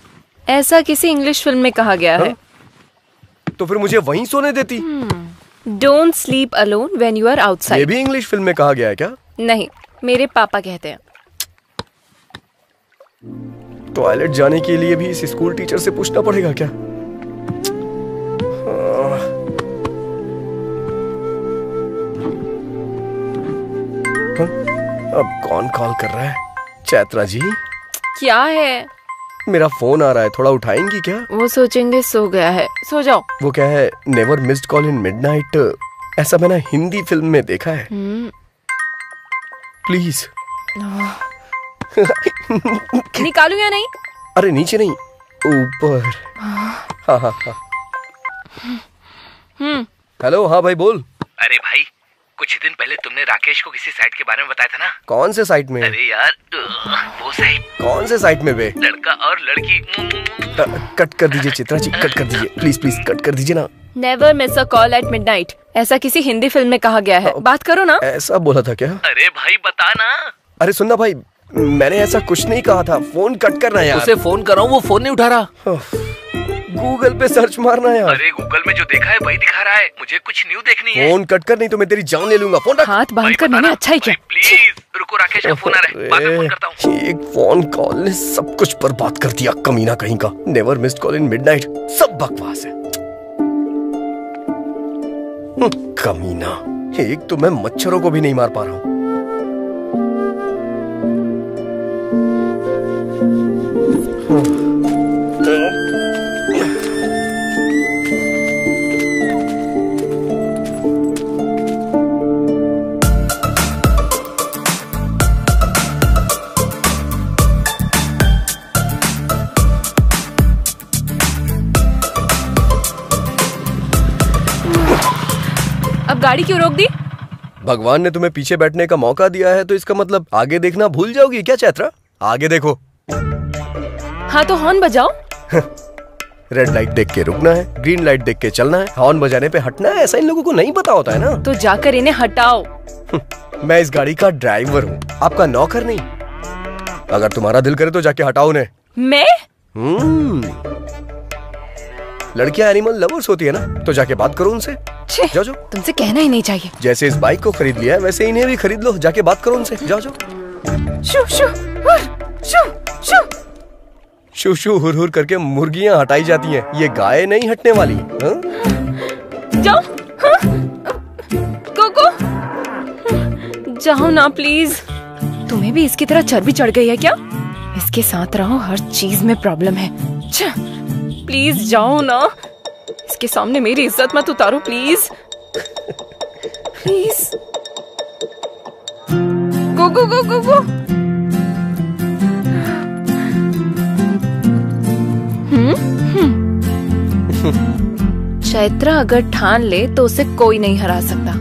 ऐसा किसी इंग्लिश फिल्म में कहा गया है। तो फिर मुझे वहीं सोने देती। Don't sleep alone when you are outside. ये भी इंग्लिश फिल्म में कहा गया है क्या? नहीं, मेरे पापा कहते हैं। टॉयलेट जाने के लिए भी इस स्कूल टीचर से पूछना पड़ेगा क्या? अब कौन कॉल कर रहा है? चैत्रा जी? क्या है? मेरा फोन आ रहा है, थोड़ा उठाएंगी क्या? वो सोचेंगे सो गया है, सो जाओ। वो क्या है? Never missed call in midnight, ऐसा मैंने हिंदी फिल्म में देखा है। प्लीज। निकालू या नहीं? अरे नीचे नहीं, ऊपर। हाँ हाँ हाँ। हेलो, हाँ भाई बोल। अरे भाई, कुछ दिन पहले तुमने राकेश को किसी साइट के बारे में बताया था ना? कौन से साइट में? अरे यार, वो साइट। कौन से साइट में बे? लड़का और लड़की। कट कर दीजिए चित्रा जी, कट कर दीजिए प्लीज प्लीज, कट कर दीजिए ना। Never miss a call at midnight, ऐसा किसी हिंदी फिल्म में कहा गया है। बात करो ना। ऐसा बोला था क्या? अरे भाई बता ना। अरे सुनना भाई, मैंने ऐसा कुछ नहीं कहा था। फोन कट करना यार। उसे फोन कर रहा हूँ, वो फोन नहीं उठा रहा। गूगल पे सर्च मारना यार। अरे गूगल में जो देखा है वही दिखा रहा है, मुझे कुछ न्यू देखनी है। फोन कट कर, नहीं तो मैं तेरी जान ले लूंगा। फोन रख। हाथ बांध कर मैंने अच्छा ही किया। प्लीज रुको, राकेश का फोन आ रहा है, बाद में फोन करता हूँ। एक फोन कॉल ने सब कुछ बर्बाद कर दिया, कमीना कहीं का। Never missed call in midnight, सब बकवास है। कमीना, एक तो मैं मच्छरों को भी नहीं मार पा रहा हूँ। अब गाड़ी क्यों रोक दी? भगवान ने तुम्हें पीछे बैठने का मौका दिया है, तो इसका मतलब आगे देखना भूल जाओगी क्या चैत्रा? आगे देखो। हाँ तो हॉर्न बजाओ। रेड लाइट देख के रुकना है, ग्रीन लाइट देख के चलना है, हॉर्न बजाने पे हटना है। ऐसा इन लोगों को नहीं पता होता है ना। तो जाकर इन्हें हटाओ। मैं इस गाड़ी का ड्राइवर हूँ, आपका नौकर नहीं। अगर तुम्हारा दिल करे तो जाके हटाओ उन्हें। मैं? लड़कियां एनिमल लवर्स होती है ना, तो जाके बात करो उनसे। जाओ जाओ। तुमसे कहना ही नहीं चाहिए। जैसे इस बाइक को खरीद लिया है, वैसे इन्हें भी खरीद लो। जाके बात करो उनसे। जाओ जाओ। शू शू शू शू शू शू हुर हुर करके मुर्गियां हटाई जाती हैं, ये गाय नहीं हटने वाली। जाओ। कोको जाओ ना प्लीज। तुम्हें भी इसकी तरह चर्बी चढ़ गई है क्या? इसके साथ रहो, हर चीज में प्रॉब्लम है। प्लीज जाओ ना, इसके सामने मेरी इज्जत मत उतारो प्लीज। प्लीज गो गो गो गो गो। चैत्रा अगर ठान ले तो उसे कोई नहीं हरा सकता।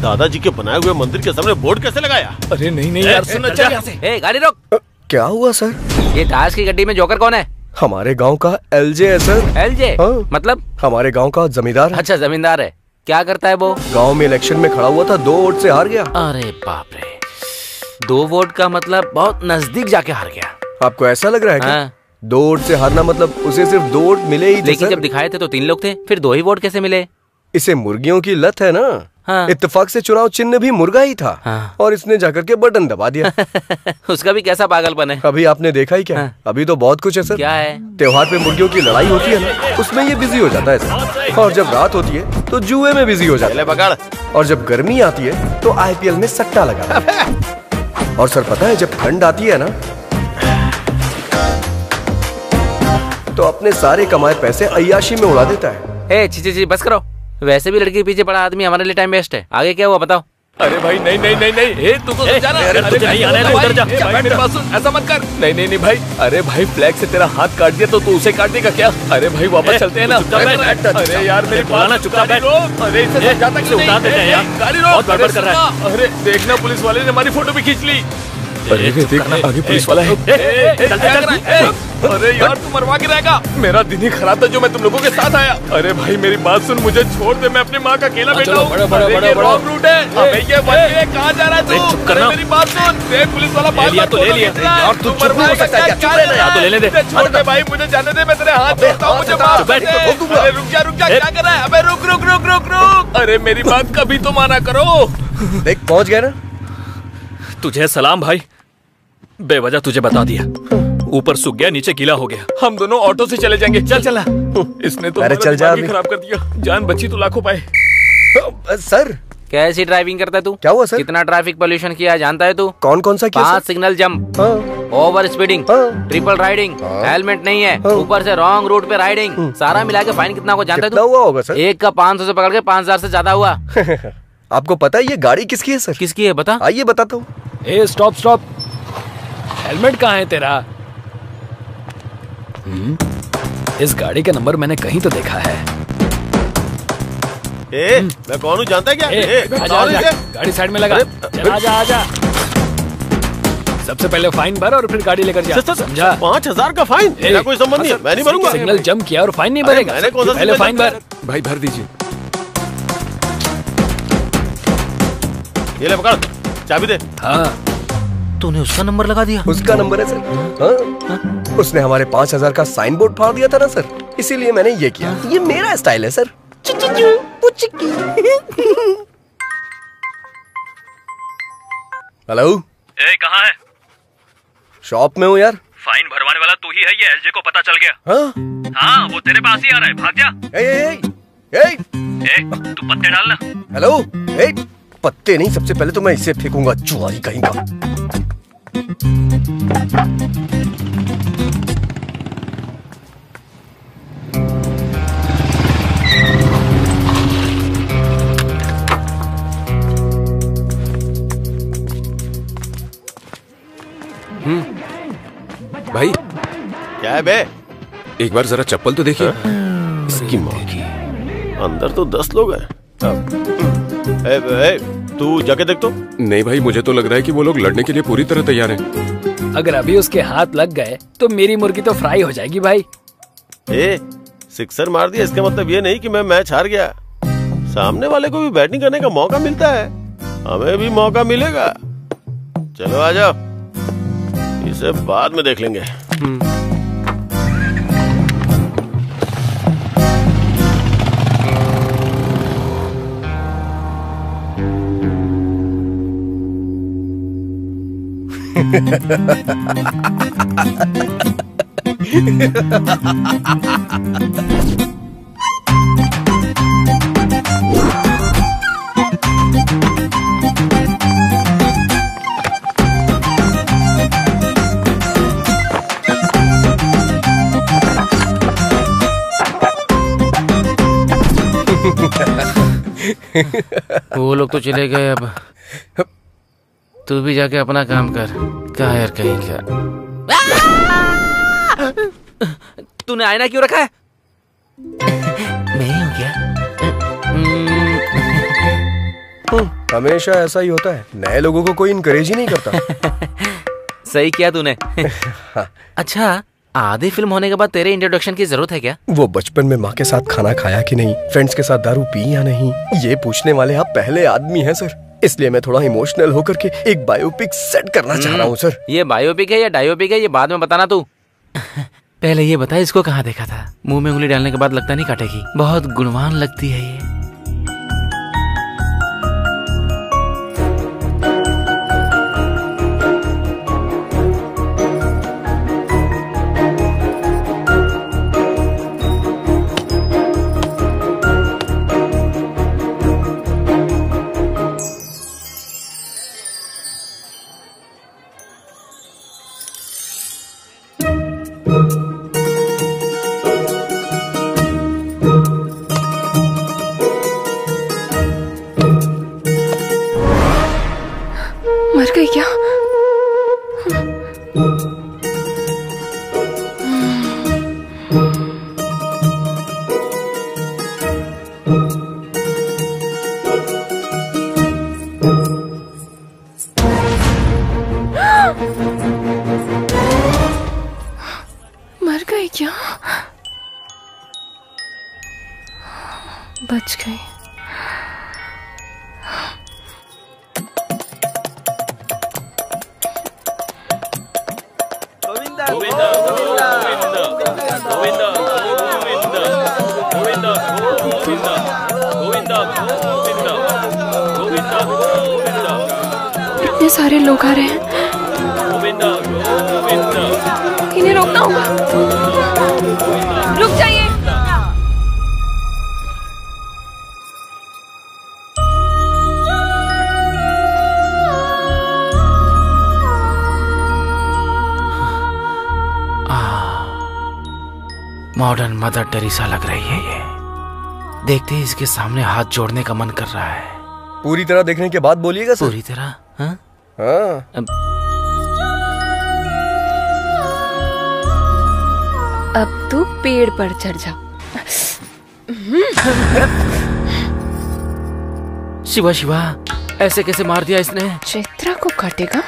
दादाजी के बनाए हुए मंदिर के सामने बोर्ड कैसे लगाया? अरे नहीं यार, सुन अच्छा यहाँ से। ए, गाड़ी रोक। क्या हुआ सर? ये ताश की गड्डी में जोकर कौन है? हमारे गांव का एलजे है सर। एलजे? हाँ। मतलब? हमारे गांव का जमींदार है। अच्छा, जमींदार है। क्या करता है वो? गांव में इलेक्शन में खड़ा हुआ था, 2 वोट से हार गया। अरे बाप रे, 2 वोट का मतलब बहुत नजदीक जाके हार गया। आपको ऐसा लग रहा है क्या? हाँ। 2 वोट से हारना मतलब उसे सिर्फ 2 वोट मिले ही थे। लेकिन सर। जब दिखाए थे तो 3 लोग थे, फिर 2 ही वोट कैसे मिले? इसे मुर्गियों की लत है ना। हाँ। इत्तेफाक से चुनाव चिन्ह भी मुर्गा ही था। हाँ। और इसने जाकर के बटन दबा दिया। उसका भी कैसा पागलपन है। अभी आपने देखा ही क्या? हाँ। अभी तो बहुत कुछ है सर। क्या है? त्योहार पे मुर्गियों की लड़ाई होती है ना, उसमें ये बिजी हो जाता है सर। और जब रात होती है तो जुए में बिजी हो जाता है। पकड़। और जब गर्मी आती है तो IPL में सट्टा लगाता है। और सर पता है, जब ठंड आती है ना तो अपने सारे कमाए पैसे अय्याशी में उड़ा देता है। ची बस करो। वैसे भी लड़की के पीछे पड़ा आदमी हमारे लिए टाइम वेस्ट है। आगे क्या हुआ बताओ? अरे भाई नहीं, तू तो समझा ना। अरे तुझे नहीं आना है तो उधर जा। भाई मेरी बात सुन, ऐसा मत कर। नहीं भाई। अरे भाई, फ्लैग से तेरा हाथ काट दिया तो तू उसे काट देगा क्या? अरे भाई वापस चलते हैं ना। अरे यार मेरी बात चुपचाप बैठ। अरे इसे समझाता क्यों नहीं? उतार देते हैं यार। गाड़ी रोक। बहुत गड़बड़ कर रहा है। अरे देखना, पुलिस वाले ने हमारी फोटो भी खींच ली। अरे देखना, आगे पुलिस वाला है। अरे यार, तू मरवा के रहेगा। मेरा दिन ही खराब था जो मैं तुम लोगों के साथ आया। अरे भाई मेरी बात सुन, मुझे छोड़ दे, मैं अपनी माँ का अकेला बेटा हूँ। रॉन्ग रूट है। कहाँ जा रहा है तू? मेरी बात सुन। पुलिस वाला ले लिया। यार तू चुप नहीं हो सकता क्या? चुप रहना। तो लेने दे। छोड़ दे भाई, मुझे जाने दे। मैं तेरे हाथ जोड़ता हूँ, मुझे माफ कर दे। अरे रुक जा, क्या कर रहा है? अबे रुक। अरे मेरी बात कभी तो माना करो। देख पहुँच गया ना। तुझे सलाम भाई, बेवजह तुझे बता दिया। ऊपर सूख गया, नीचे गीला हो गया। हम दोनों ऑटो से चले जाएंगे। चल। इसने तो चल जा, खराब कर दिया। जान बची तो लाखों पाए। सर कैसी ड्राइविंग करता है तू? क्या हुआ सर? कितना ट्रैफिक पोल्यूशन किया जानता है तू? कौन सा किया? 5 signal jump, over speeding, triple riding, helmet नहीं है, ऊपर से रॉन्ग रूट पे राइडिंग। सारा मिला के फाइन कितना को जानता है तू? हुआ होगा सर? एक का 500 से पकड़ के 5000 से ज्यादा हुआ। आपको पता है ये गाड़ी किसकी है सर? किसकी है बता? आइए बताता हूँ। ए स्टॉप। हेलमेट कहाँ है तेरा? इस गाड़ी का नंबर मैंने कहीं तो देखा है। मैं कौन हूँ जानता है क्या? आजा। गाड़ी साइड में लगा। आजा। सबसे पहले फाइन भर और फिर गाड़ी लेकर जा। समझा? 5000 का फाइन? मेरा कोई संबंध नहीं है, मैं नहीं भरूंगा। सिग्नल जंप किया और फाइन नहीं भरेगा? पहले फाइन भर। भाई भर दीजिए। ये ले पकड़, चाबी दे। हाँ, तूने उसका नंबर लगा दिया? उसका नंबर है सर। हाँ? उसने हमारे 5000 का साइन बोर्ड फाड़ दिया था ना सर, इसीलिए मैंने ये किया। ये मेरा स्टाइल है सर। हेलो, कहाँ है? शॉप में हूँ यार। फाइन भरवाने वाला तू ही है, ये एलजे को पता चल गया। हाँ, वो तेरे पास ही आ रहा है, भाग जा। तू पत्ते डालना। हेलो, पत्ते नहीं, सबसे पहले तो मैं इसे फेंकूंगा, जुआरी कहीं का। भाई क्या है बे? एक बार जरा चप्पल तो देखिए। इसकी माँ की, अंदर तो 10 लोग हैं। तू जाके देख तो। नहीं भाई, मुझे तो लग रहा है कि वो लोग लड़ने के लिए पूरी तरह तैयार हैं। अगर अभी उसके हाथ लग गए तो मेरी मुर्गी तो फ्राई हो जाएगी भाई। सिक्सर मार दिया इसका मतलब ये नहीं कि मैं मैच हार गया। सामने वाले को भी बैटिंग करने का मौका मिलता है, हमें भी मौका मिलेगा। चलो आ जाओ, इसे बाद में देख लेंगे। वो लोग तो चले गए, अब तू भी जाके अपना काम कर। क्या यार कहीं का। तूने आईना क्यों रखा है? मैं ही हूँ क्या? हमेशा ऐसा ही होता है, नए लोगों को कोई इनकरेज ही नहीं करता। सही किया तूने। अच्छा, आधी फिल्म होने के बाद तेरे इंट्रोडक्शन की जरूरत है क्या? वो बचपन में माँ के साथ खाना खाया कि नहीं, फ्रेंड्स के साथ दारू पी या नहीं, ये पूछने वाले आप पहले आदमी हैं सर। इसलिए मैं थोड़ा इमोशनल होकर के एक बायोपिक सेट करना चाह रहा हूँ सर। ये बायोपिक है या डायोपिक है ये बाद में बताना तू। पहले ये बता इसको कहाँ देखा था? मुंह में उंगली डालने के बाद लगता नहीं काटेगी। बहुत गुणवान लगती है ये। मर गई क्या? मर गई क्या? बच गई। इतने सारे लोग आ रहे हैं, इन्हें रोकना होगा। रुक जाइए। मॉडर्न मदर टेरेसा लग रही है ये। देखते ही इसके सामने हाथ जोड़ने का मन कर रहा है। पूरी तरह देखने के बाद बोलिएगा सर। पूरी तरह? हाँ? हाँ। अब तू पेड़ पर चढ़ जा। शिवा शिवा, ऐसे कैसे मार दिया इसने? चित्रा को काटेगा?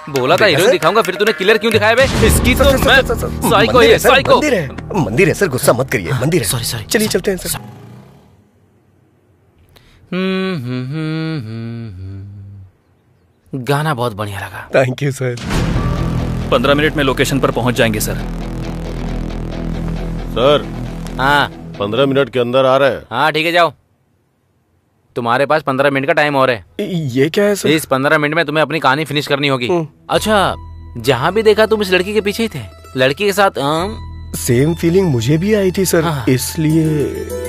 बोला था हीरो दिखाऊंगा, फिर तूने किलर क्यों दिखाया बे? इसकी तो मैं साइको है, साइको। मंदिर है सर, गुस्सा मत करिए, मंदिर है। सॉरी सॉरी, चलिए चलते हैं सर। गाना बहुत बढ़िया लगा। Thank you sir. 15 मिनट में लोकेशन पर पहुंच जाएंगे सर। सर। हाँ 15 मिनट के अंदर आ रहे हैं। हाँ ठीक है, जाओ। तुम्हारे पास 15 मिनट का टाइम और है। ये क्या है सर? इस 15 मिनट में तुम्हें अपनी कहानी फिनिश करनी होगी। अच्छा, जहाँ भी देखा तुम इस लड़की के पीछे ही थे। लड़की के साथ सेम फीलिंग मुझे भी आई थी सर। हाँ। इसलिए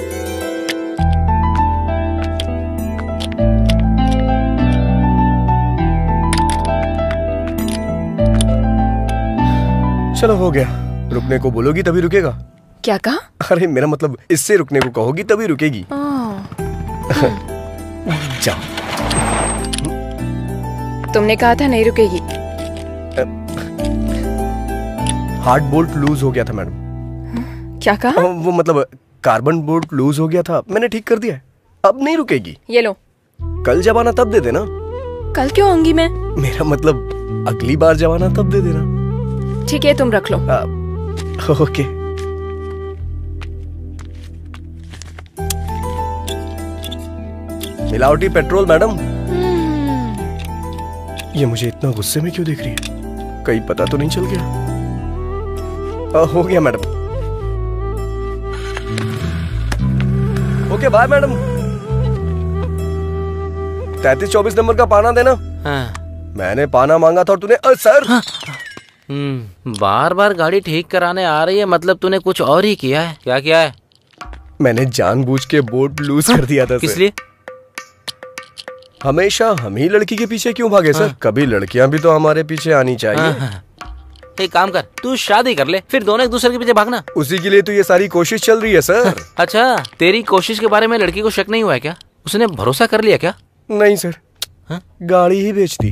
चलो हो गया। रुकने को बोलोगी तभी रुकेगा। क्या कहा? अरे मेरा मतलब इससे रुकने को कहोगी तभी रुकेगी। जाओ। तुमने कहा था नहीं रुकेगी। हार्ड बोल्ट लूज हो गया था मैडम। क्या कहा? वो मतलब कार्बन बोल्ट लूज हो गया था, मैंने ठीक कर दिया है। अब नहीं रुकेगी। ये लो। कल जब आना तब दे देना। कल क्यों आऊंगी मैं? मेरा मतलब अगली बार जब आना तब दे देना। ठीक है, तुम रख लो। ओके। मिलावटी पेट्रोल मैडम। ये मुझे इतना गुस्से में क्यों देख रही है? कहीं पता तो नहीं चल गया? हो गया madam. Okay bye madam. 3324 number का पाना देना। हाँ। मैंने पाना मांगा था और तूने सर। हाँ। बार बार गाड़ी ठीक कराने आ रही है, मतलब तूने कुछ और ही किया है। क्या किया है? मैंने जानबूझ के बोर्ड लूज कर दिया था। किस लिए? हमेशा हम ही लड़की के पीछे क्यों भागे सर? कभी लड़कियां भी तो हमारे पीछे आनी चाहिए। एक काम कर, तू शादी कर ले, फिर दोनों एक दूसरे के पीछे भागना। उसी के लिए तो ये सारी कोशिश चल रही है सर। अच्छा, तेरी कोशिश के बारे में लड़की को शक नहीं हुआ है क्या? उसने भरोसा कर लिया क्या? नहीं सर। गाड़ी ही बेच दी।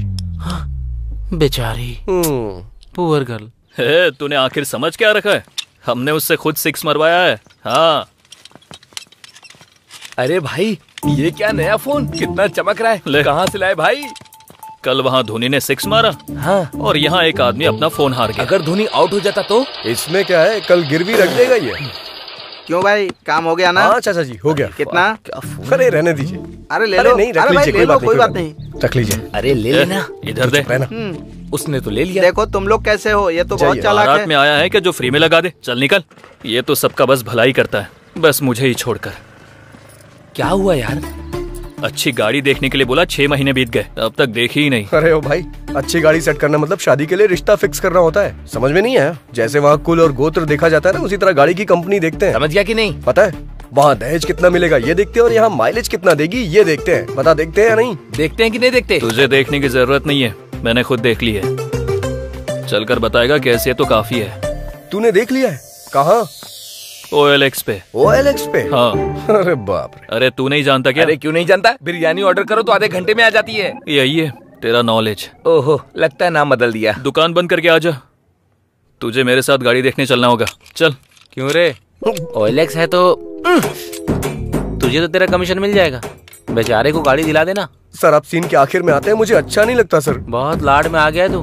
बेचारी पुअर गर्ल। तूने आखिर समझ क्या रखा है? हमने उससे खुद 6 मरवाया है। हाँ। अरे भाई ये क्या नया फोन, कितना चमक रहा है, कहाँ से लाए भाई? कल वहाँ धोनी ने 6 मारा। हाँ। और यहाँ एक आदमी अपना फोन हार गया। अगर धोनी आउट हो जाता तो? इसमें क्या है, कल गिरवी रख देगा ये। क्यों भाई, काम हो गया ना? हाँ चाचा जी हो गया। कितना? अरे रहने दीजिए। अरे ले लो। नहीं रख लीजिए, कोई बात नहीं। रख लीजिए। अरे ले लेना। इधर दे। उसने तो ले लिया। देखो तुम लोग कैसे हो, ये तो बहुत चालाक है। रात में आया है कि जो फ्री में लगा दे। चल निकल। ये तो सबका बस भलाई करता है, बस मुझे ही छोड़कर। क्या हुआ यार? अच्छी गाड़ी देखने के लिए बोला, 6 महीने बीत गए, अब तक देखी ही नहीं। अरे ओ भाई, अच्छी गाड़ी सेट करना मतलब शादी के लिए रिश्ता फिक्स करना होता है, समझ में नहीं आया? जैसे वहाँ कुल और गोत्र देखा जाता है ना, उसी तरह गाड़ी की कंपनी देखते हैं। समझ गया कि नहीं? पता है, वहाँ दहेज कितना मिलेगा ये देखते हैं और यहाँ माइलेज कितना देगी ये देखते हैं। बता देखते हैं या नहीं? देखते हैं कि नहीं देखते? तुझे देखने की जरूरत नहीं है, मैंने खुद देख ली है। चलकर बताएगा कैसे, तो काफी है। तूने देख लिया है? कहाँ? OLX पे। OLX पे? हाँ। अरे बाप रे। अरे तू नहीं जानता क्या? अरे क्यों नहीं जानता? बिरयानी ऑर्डर करो तो आधे घंटे में आ जाती है। यही है तेरा नॉलेज। ओहो, लगता है नाम बदल दिया। दुकान बंद करके आ जा, तुझे मेरे साथ गाड़ी देखने चलना होगा। चल। क्यों रे? OLX है तो तुझे तो तेरा कमीशन मिल जाएगा। बेचारे को गाड़ी दिला देना। सर आप सीन के आखिर में आते हैं, मुझे अच्छा नहीं लगता सर। बहुत लाड में आ गया है तू।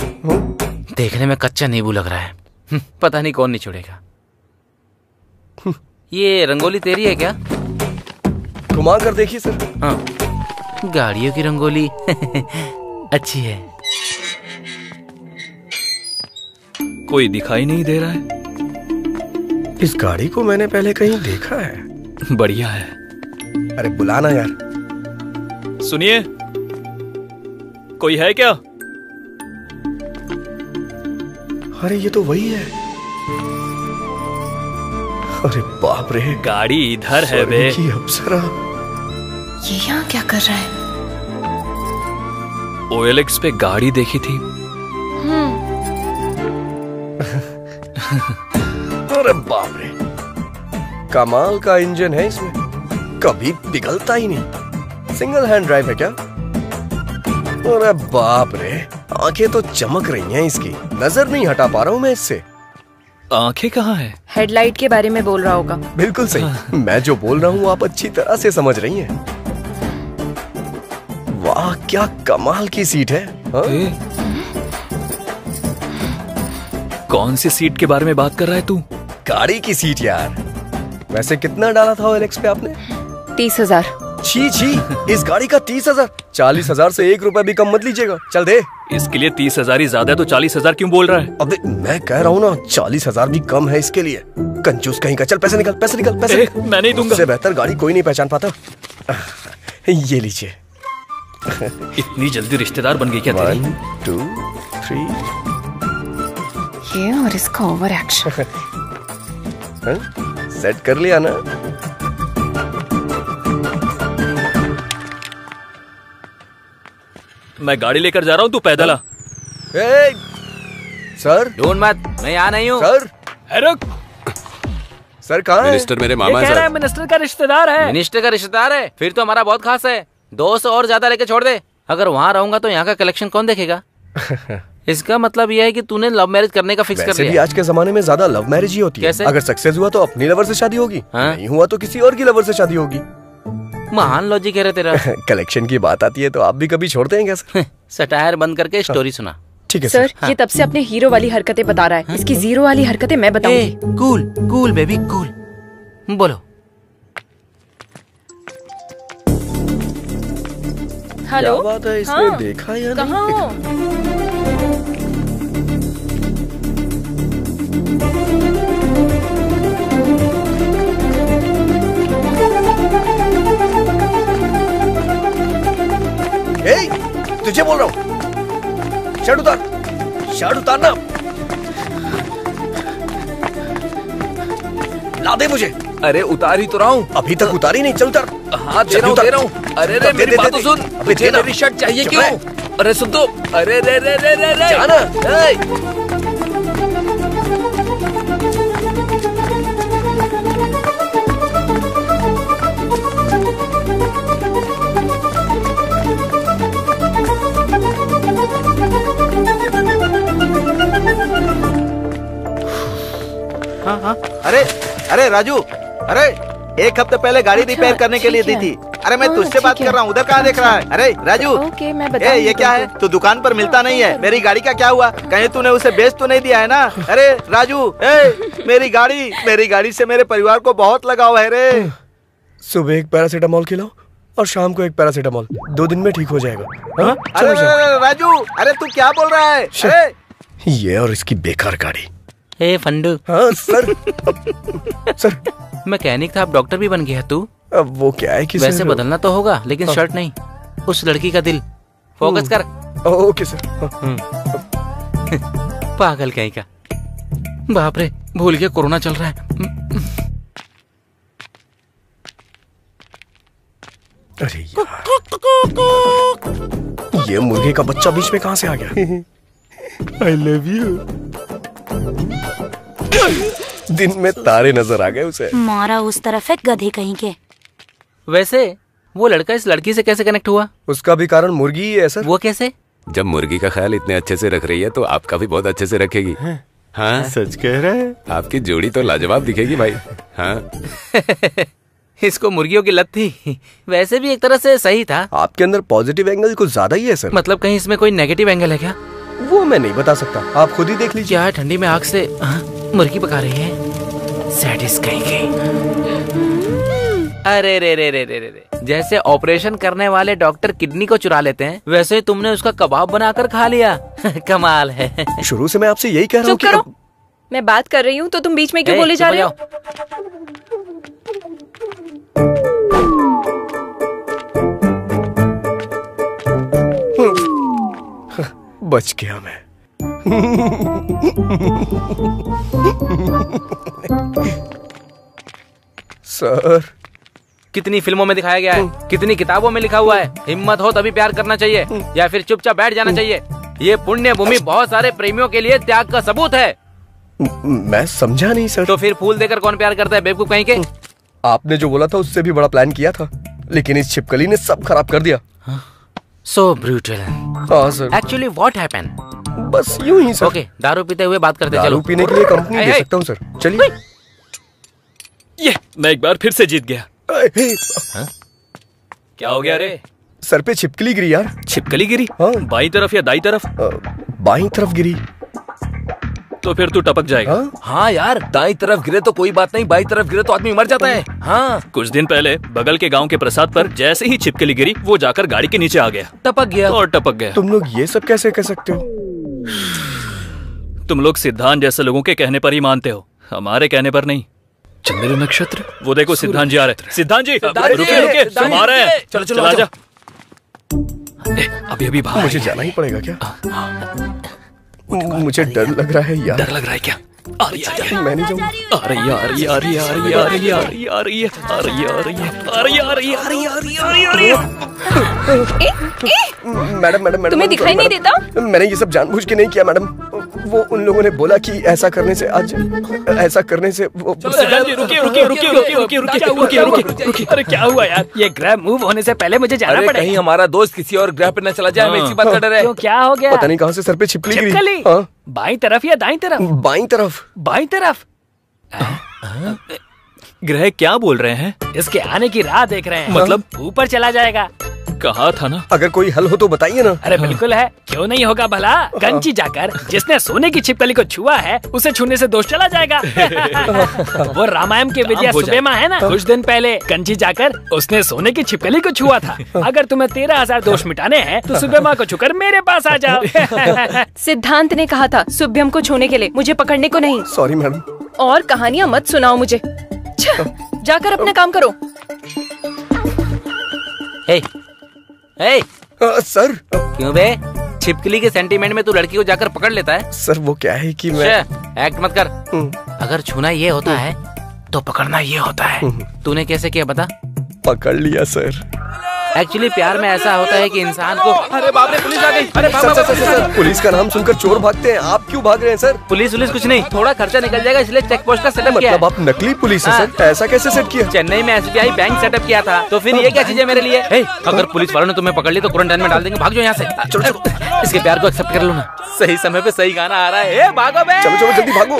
देखने में कच्चा नींबू लग रहा है, पता नहीं कौन नहीं छोड़ेगा। ये रंगोली तेरी है क्या? घुमा कर देखिए सर। हाँ, गाड़ियों की रंगोली अच्छी है। कोई दिखाई नहीं दे रहा है। इस गाड़ी को मैंने पहले कहीं देखा है। बढ़िया है। अरे बुलाना यार। सुनिए, कोई है क्या? अरे ये तो वही है। अरे बाप रे, गाड़ी इधर है बे। अप्सरा ये यहाँ क्या कर रहा है? OLX पे गाड़ी देखी थी। अरे बाप रे, कमाल का इंजन है इसमें, कभी पिघलता ही नहीं। सिंगल हैंड ड्राइव है क्या? अरे बाप रे, आंखें तो चमक रही हैं इसकी, नजर नहीं हटा पा रहा हूँ मैं इससे। आंखें कहाँ है? हेडलाइट के बारे में बोल रहा होगा। बिल्कुल सही। मैं जो बोल रहा हूँ आप अच्छी तरह से समझ रही हैं। वाह क्या कमाल की सीट है। कौन सी सीट के बारे में बात कर रहा है तू? गाड़ी की सीट यार। वैसे कितना डाला था OLX पे आपने? 30,000। छी छी, इस गाड़ी का 30,000? 40,000 से 1 रुपया भी कम मत लीजिएगा। चल दे। इसके लिए 30,000 ही ज्यादा है, तो 40,000 क्यों बोल रहा है? अबे मैं कह रहा हूँ ना, 40,000 भी कम है इसके लिए। कंजूस कहीं का। चल पैसे निकल, पैसे निकल, पैसे। मैं नहीं दूंगा। इससे बेहतर गाड़ी कोई नहीं पहचान पाता। ये लीजिए। इतनी जल्दी रिश्तेदार बन गई क्या तेरी? 1 2 3। ये और इसका ओवर एक्शन। सेट कर लिया ना? मैं गाड़ी लेकर जा रहा हूँ, तू पैदल आ। सर ढूंढ मत, मैं यहाँ नहीं हूँ। सर रुक। सर कहाँ है? मिनिस्टर मेरे मामा है सर। है मिनिस्टर का रिश्तेदार है। मिनिस्टर का रिश्तेदार है? फिर तो हमारा बहुत खास है। 200 और ज्यादा लेके छोड़ दे। अगर वहाँ रहूंगा तो यहाँ का कलेक्शन कौन देखेगा? इसका मतलब यह है कि तूने लव मैरिज करने का फिक्स कर लिया। भी आज के जमाने में ज्यादा लव मैरिज ही होती है। कैसे? अगर सक्सेस हुआ तो अपनी लवर से शादी होगी, नहीं हुआ तो किसी और की लवर से शादी होगी। महान लॉजिक है रे तेरा। कलेक्शन की बात आती है तो आप भी कभी छोड़ते हैं क्या सर? सटायर बंद करके स्टोरी सुना। ठीक है सर। ये तब से अपने हीरो वाली हरकतें बता रहा है। इसकी जीरो वाली हरकतें मैं बताऊंगी। Cool cool baby cool. बोलो। हेलो, क्या बात है, इसने देखा या कहाँ हो? तुझे बोल रहा हूँ, शर्ट उतार, शर्ट उतारना। ला दे मुझे। अरे उतार ही तो रहा हूँ। अभी तक उतारी नहीं, चल उतार। हाँ दे रहा हूँ। अरे रे मेरी बात तो सुन। मुझे मेरी शर्ट चाहिए क्यों? अरे सुन तो। अरे रे रे रे रे रे। जाना। हाँ हाँ। अरे अरे राजू, अरे 1 हफ्ते पहले गाड़ी रिपेयर करने के लिए दी थी, अरे मैं तुझसे बात कर रहा हूँ, उधर कहाँ देख रहा है? अरे राजू, ओके मैं ए, बताऊंगी ये क्या है? तुमको। तू दुकान पर मिलता नहीं है। मेरी गाड़ी का क्या हुआ? कहीं तूने उसे बेच तो नहीं दिया है ना? अरे राजू, मेरी गाड़ी से मेरे परिवार को बहुत लगाव है रे। सुबह एक पैरासीटामोल खिलाओ और शाम को एक पैरासीटामोल, 2 दिन में ठीक हो जाएगा। हाँ? अरे राजू, अरे तू क्या बोल रहा है? अरे ये और इसकी बेकार गाड़ी। हे फंडू। हाँ सर। सर मैकेनिक था, अब डॉक्टर भी बन गया तू। अब वो क्या है कि वैसे सर, बदलना तो होगा, लेकिन शर्ट नहीं, उस लड़की का दिल। फोकस कर। Okay sir. पागल कहीं का। बाप रे, भूल गया कोरोना चल रहा है। अरे यार, ये मुर्गे का बच्चा बीच में कहाँ से आ गया? I love you. दिन में तारे नजर आ गए उसे। मारा उस तरफ है गधे कहीं के। वैसे वो लड़का इस लड़की से कैसे कनेक्ट हुआ? उसका भी कारण मुर्गी ही है सर। वो कैसे? जब मुर्गी का ख्याल इतने अच्छे से रख रही है तो आपका भी बहुत अच्छे से रखेगी। हाँ सच कह रहा है। आपकी जोड़ी तो लाजवाब दिखेगी भाई। हाँ इसको मुर्गियों की लत थी। वैसे भी एक तरह से सही था। आपके अंदर पॉजिटिव एंगल कुछ ज्यादा ही है सर। मतलब कहीं इसमें कोई नेगेटिव एंगल है क्या? वो मैं नहीं बता सकता, आप खुद ही देख लीजिए। क्या ठंडी में आग से मुर्गी पका रही है? सैडिस्ट कहीं की। अरे रे रे रे रे रे रे, जैसे ऑपरेशन करने वाले डॉक्टर किडनी को चुरा लेते हैं, वैसे तुमने उसका कबाब बनाकर खा लिया। कमाल है। शुरू से मैं आपसे यही कह रहा हूँ चुप करो। मैं बात कर रही हूँ तो तुम बीच में क्यों बोले जा रहे हो? बच गया मैं। सर, कितनी फिल्मों में दिखाया गया है, कितनी किताबों में लिखा हुआ है, हिम्मत हो तभी प्यार करना चाहिए या फिर चुपचाप बैठ जाना चाहिए। ये पुण्य भूमि बहुत सारे प्रेमियों के लिए त्याग का सबूत है। मैं समझा नहीं सर। तो फिर फूल देकर कौन प्यार करता है बेवकूफ कहीं के? आपने जो बोला था उससे भी बड़ा प्लान किया था, लेकिन इस छिपकली ने सब खराब कर दिया। सो ब्रूटल। हाँ सर। Actually what happened? बस यूं ही सर। ओके, दारू पीते हुए बात करते चलो। दारू पीने के लिए कंपनी दे सकता हूँ सर। चलिए। ये मैं एक बार फिर से जीत गया। क्या हो गया रे? सर पे छिपकली गिरी यार। छिपकली गिरी? हाँ। बाई तरफ या दाई तरफ? बाई तरफ गिरी। तो फिर तू टपक जाएगा। हाँ यार, दाई तरफ गिरे तो कोई बात नहीं, बाई तरफ गिरे तो आदमी मर जाता है। हाँ। कुछ दिन पहले बगल के गांव के प्रसाद पर जैसे ही छिपकली गिरी, वो जाकर गाड़ी के नीचे आ गया, टपक गया और टपक गया। तुम लोग ये सब कैसे कह सकते हो? तुम लोग सिद्धांत जैसे लोगों के कहने पर ही मानते हो, हमारे कहने पर नहीं। चंद्र नक्षत्र। वो देखो सिद्धांत जी आ रहे। सिद्धांत जी रुके रुके, हम आ रहे हैं। चलो चलो आजा। अभी अभी बाहर मुझे जाना ही पड़ेगा क्या? मुझे डर लग रहा है यार। डर लग रहा है क्या? आ रही है। मैं नहीं जाऊंगा। आ रही है, आ रही है, आ रही है, आ रही है, आ रही है, आ रही है, आ रही है, आ रही है, आ रही है, आ रही है, आ रही है, आ रही है, आ रही है, आ रही है, आ रही है। मैडम मैडम तुम्हें दिखाई नहीं देता? मैंने ये सब जानबूझ के नहीं किया मैडम। वो उन लोगों ने बोला कि ऐसा करने से आज ऐसा करने से वो। सिद्धांत जी रुकिए रुकिए रुकिए रुकिए रुकिए रुकिए रुकिए रुकिए रुकिए। अरे क्या हुआ यार? ये ग्रह मूव होने से पहले मुझे जाना अरे पड़ेगा। कहीं हमारा दोस्त किसी और ग्रह पे न चला जाए, हमें इसी बात का डर है। क्यों, क्या हो गया? पता नहीं कहाँ से सर पे छिपकली गिरी। छिपकली? हाँ। बाईं तरफ या दाईं तरफ? बाईं तरफ। बाईं तरफ। ग्रह क्या बोल रहे हैं? इसके आने की राह देख रहे हैं। मतलब? ऊपर चला जाएगा। कहा था ना। अगर कोई हल हो तो बताइए ना। अरे बिल्कुल है, क्यों नहीं होगा भला। कंची जाकर जिसने सोने की छिपकली को छुआ है, उसे छूने से दोष चला जाएगा। वो रामायण के विजय सुबेमा है ना, कुछ दिन पहले कंची जाकर उसने सोने की छिपकली को छुआ था। अगर तुम्हें 13,000 दोष मिटाने हैं तो सुबेमा को छूकर मेरे पास आ जाओ। सिद्धांत ने कहा था शुभ्यम को छूने के लिए, मुझे पकड़ने को नहीं। Sorry madam. और कहानियाँ मत सुनाओ मुझे। जाकर अपना काम करो। हे, हे, सर। क्यों बे? छिपकली के सेंटीमेंट में तू लड़की को जाकर पकड़ लेता है? सर वो क्या है कि मैं एक्ट मत कर। अगर छूना ये होता है तो पकड़ना ये होता है। तूने कैसे किया बता? पकड़ लिया सर। एक्चुअली प्यार में ऐसा होता है कि इंसान को। अरे बाप रे, पुलिस आ गई। अरे सर, पुलिस का नाम सुनकर चोर भागते हैं, आप क्यों भाग रहे हैं सर? पुलिस कुछ नहीं, थोड़ा खर्चा निकल जाएगा इसलिए चेक पोस्ट का सेटअप किया है। मतलब आप नकली पुलिस है सर? ऐसा कैसे सेट किया? चेन्नई में SBI बैंक सेटअप किया था, तो फिर ये क्या चीज है मेरे लिए? अगर पुलिस वालों ने तुम्हें पकड़ ली तो क्वारंटाइन में डाल देंगे। भाग जाओ यहाँ से। चलो, इसके प्यार को एक्सेप्ट कर लो ना। सही समय पे सही गाना आ रहा है। भागो बे। चलो चलो जल्दी भागो।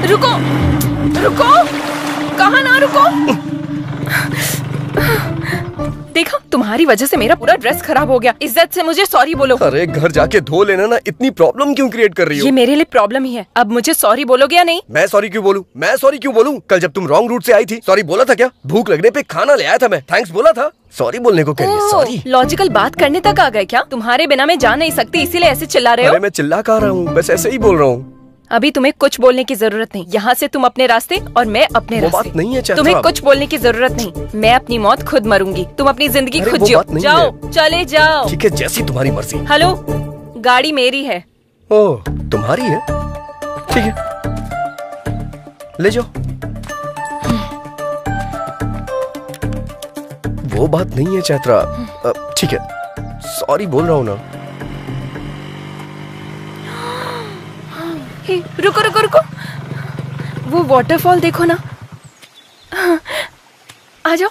रुको रुको, कहाँ ना रुको। देखा, तुम्हारी वजह से मेरा पूरा ड्रेस खराब हो गया। इज्जत से मुझे सॉरी बोलो। अरे घर जाके धो लेना ना, इतनी प्रॉब्लम क्यों क्रिएट कर रही हो? ये मेरे लिए प्रॉब्लम ही है। अब मुझे सॉरी बोलोगे या नहीं? मैं सॉरी क्यों बोलूं? मैं सॉरी क्यों बोलूं? कल जब तुम रॉन्ग रूट से आई थी सॉरी बोला था क्या? भूख लगने पे खाना ले आया था मैं, थैंक्स बोला था। सॉरी बोलने को कह रही है सॉरी? लॉजिकल बात करने तक आ गए क्या? तुम्हारे बिना मैं जा नहीं सकती, इसीलिए ऐसे चिल्ला रहे हो? अरे मैं चिल्ला कहाँ रहा हूँ, बस ऐसे ही बोल रहा हूँ। अभी तुम्हें कुछ बोलने की जरूरत नहीं। यहाँ से तुम अपने रास्ते और मैं अपने वो रास्ते। बात नहीं है चैत्रा। तुम्हें कुछ बोलने की जरूरत नहीं। मैं अपनी मौत खुद मरूंगी, तुम अपनी जिंदगी अरे खुद वो जियो। बात नहीं जाओ, है। चले जाओ। ठीक है, जैसी तुम्हारी मर्जी। हेलो, गाड़ी मेरी है। ओह, तुम्हारी है? ठीक है, ले जाओ। वो बात नहीं है चैत्रा। ठीक है, सॉरी बोल रहा हूँ ना। हे, रुको रुको रुको, वो वाटरफॉल देखो ना। आ जाओ।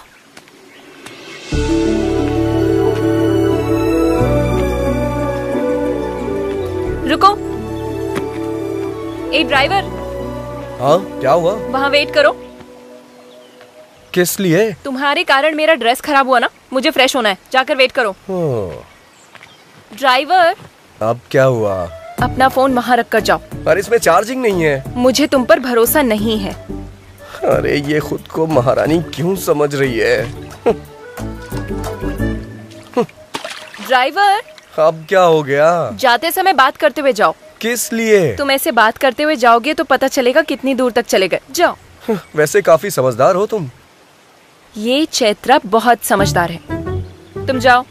रुको। ए ड्राइवर। हाँ, क्या हुआ? वहाँ वेट करो। किस लिए? तुम्हारे कारण मेरा ड्रेस खराब हुआ ना, मुझे फ्रेश होना है, जाकर वेट करो। ड्राइवर। अब क्या हुआ? अपना फोन वहाँ रख कर जाओ। पर इसमें चार्जिंग नहीं है। मुझे तुम पर भरोसा नहीं है। अरे ये खुद को महारानी क्यों समझ रही है? ड्राइवर। अब क्या हो गया? जाते समय बात करते हुए जाओ। किस लिए? तुम ऐसे बात करते हुए जाओगे तो पता चलेगा कितनी दूर तक चले गए। जाओ। वैसे काफी समझदार हो तुम। ये चैत्रा बहुत समझदार है। तुम जाओ।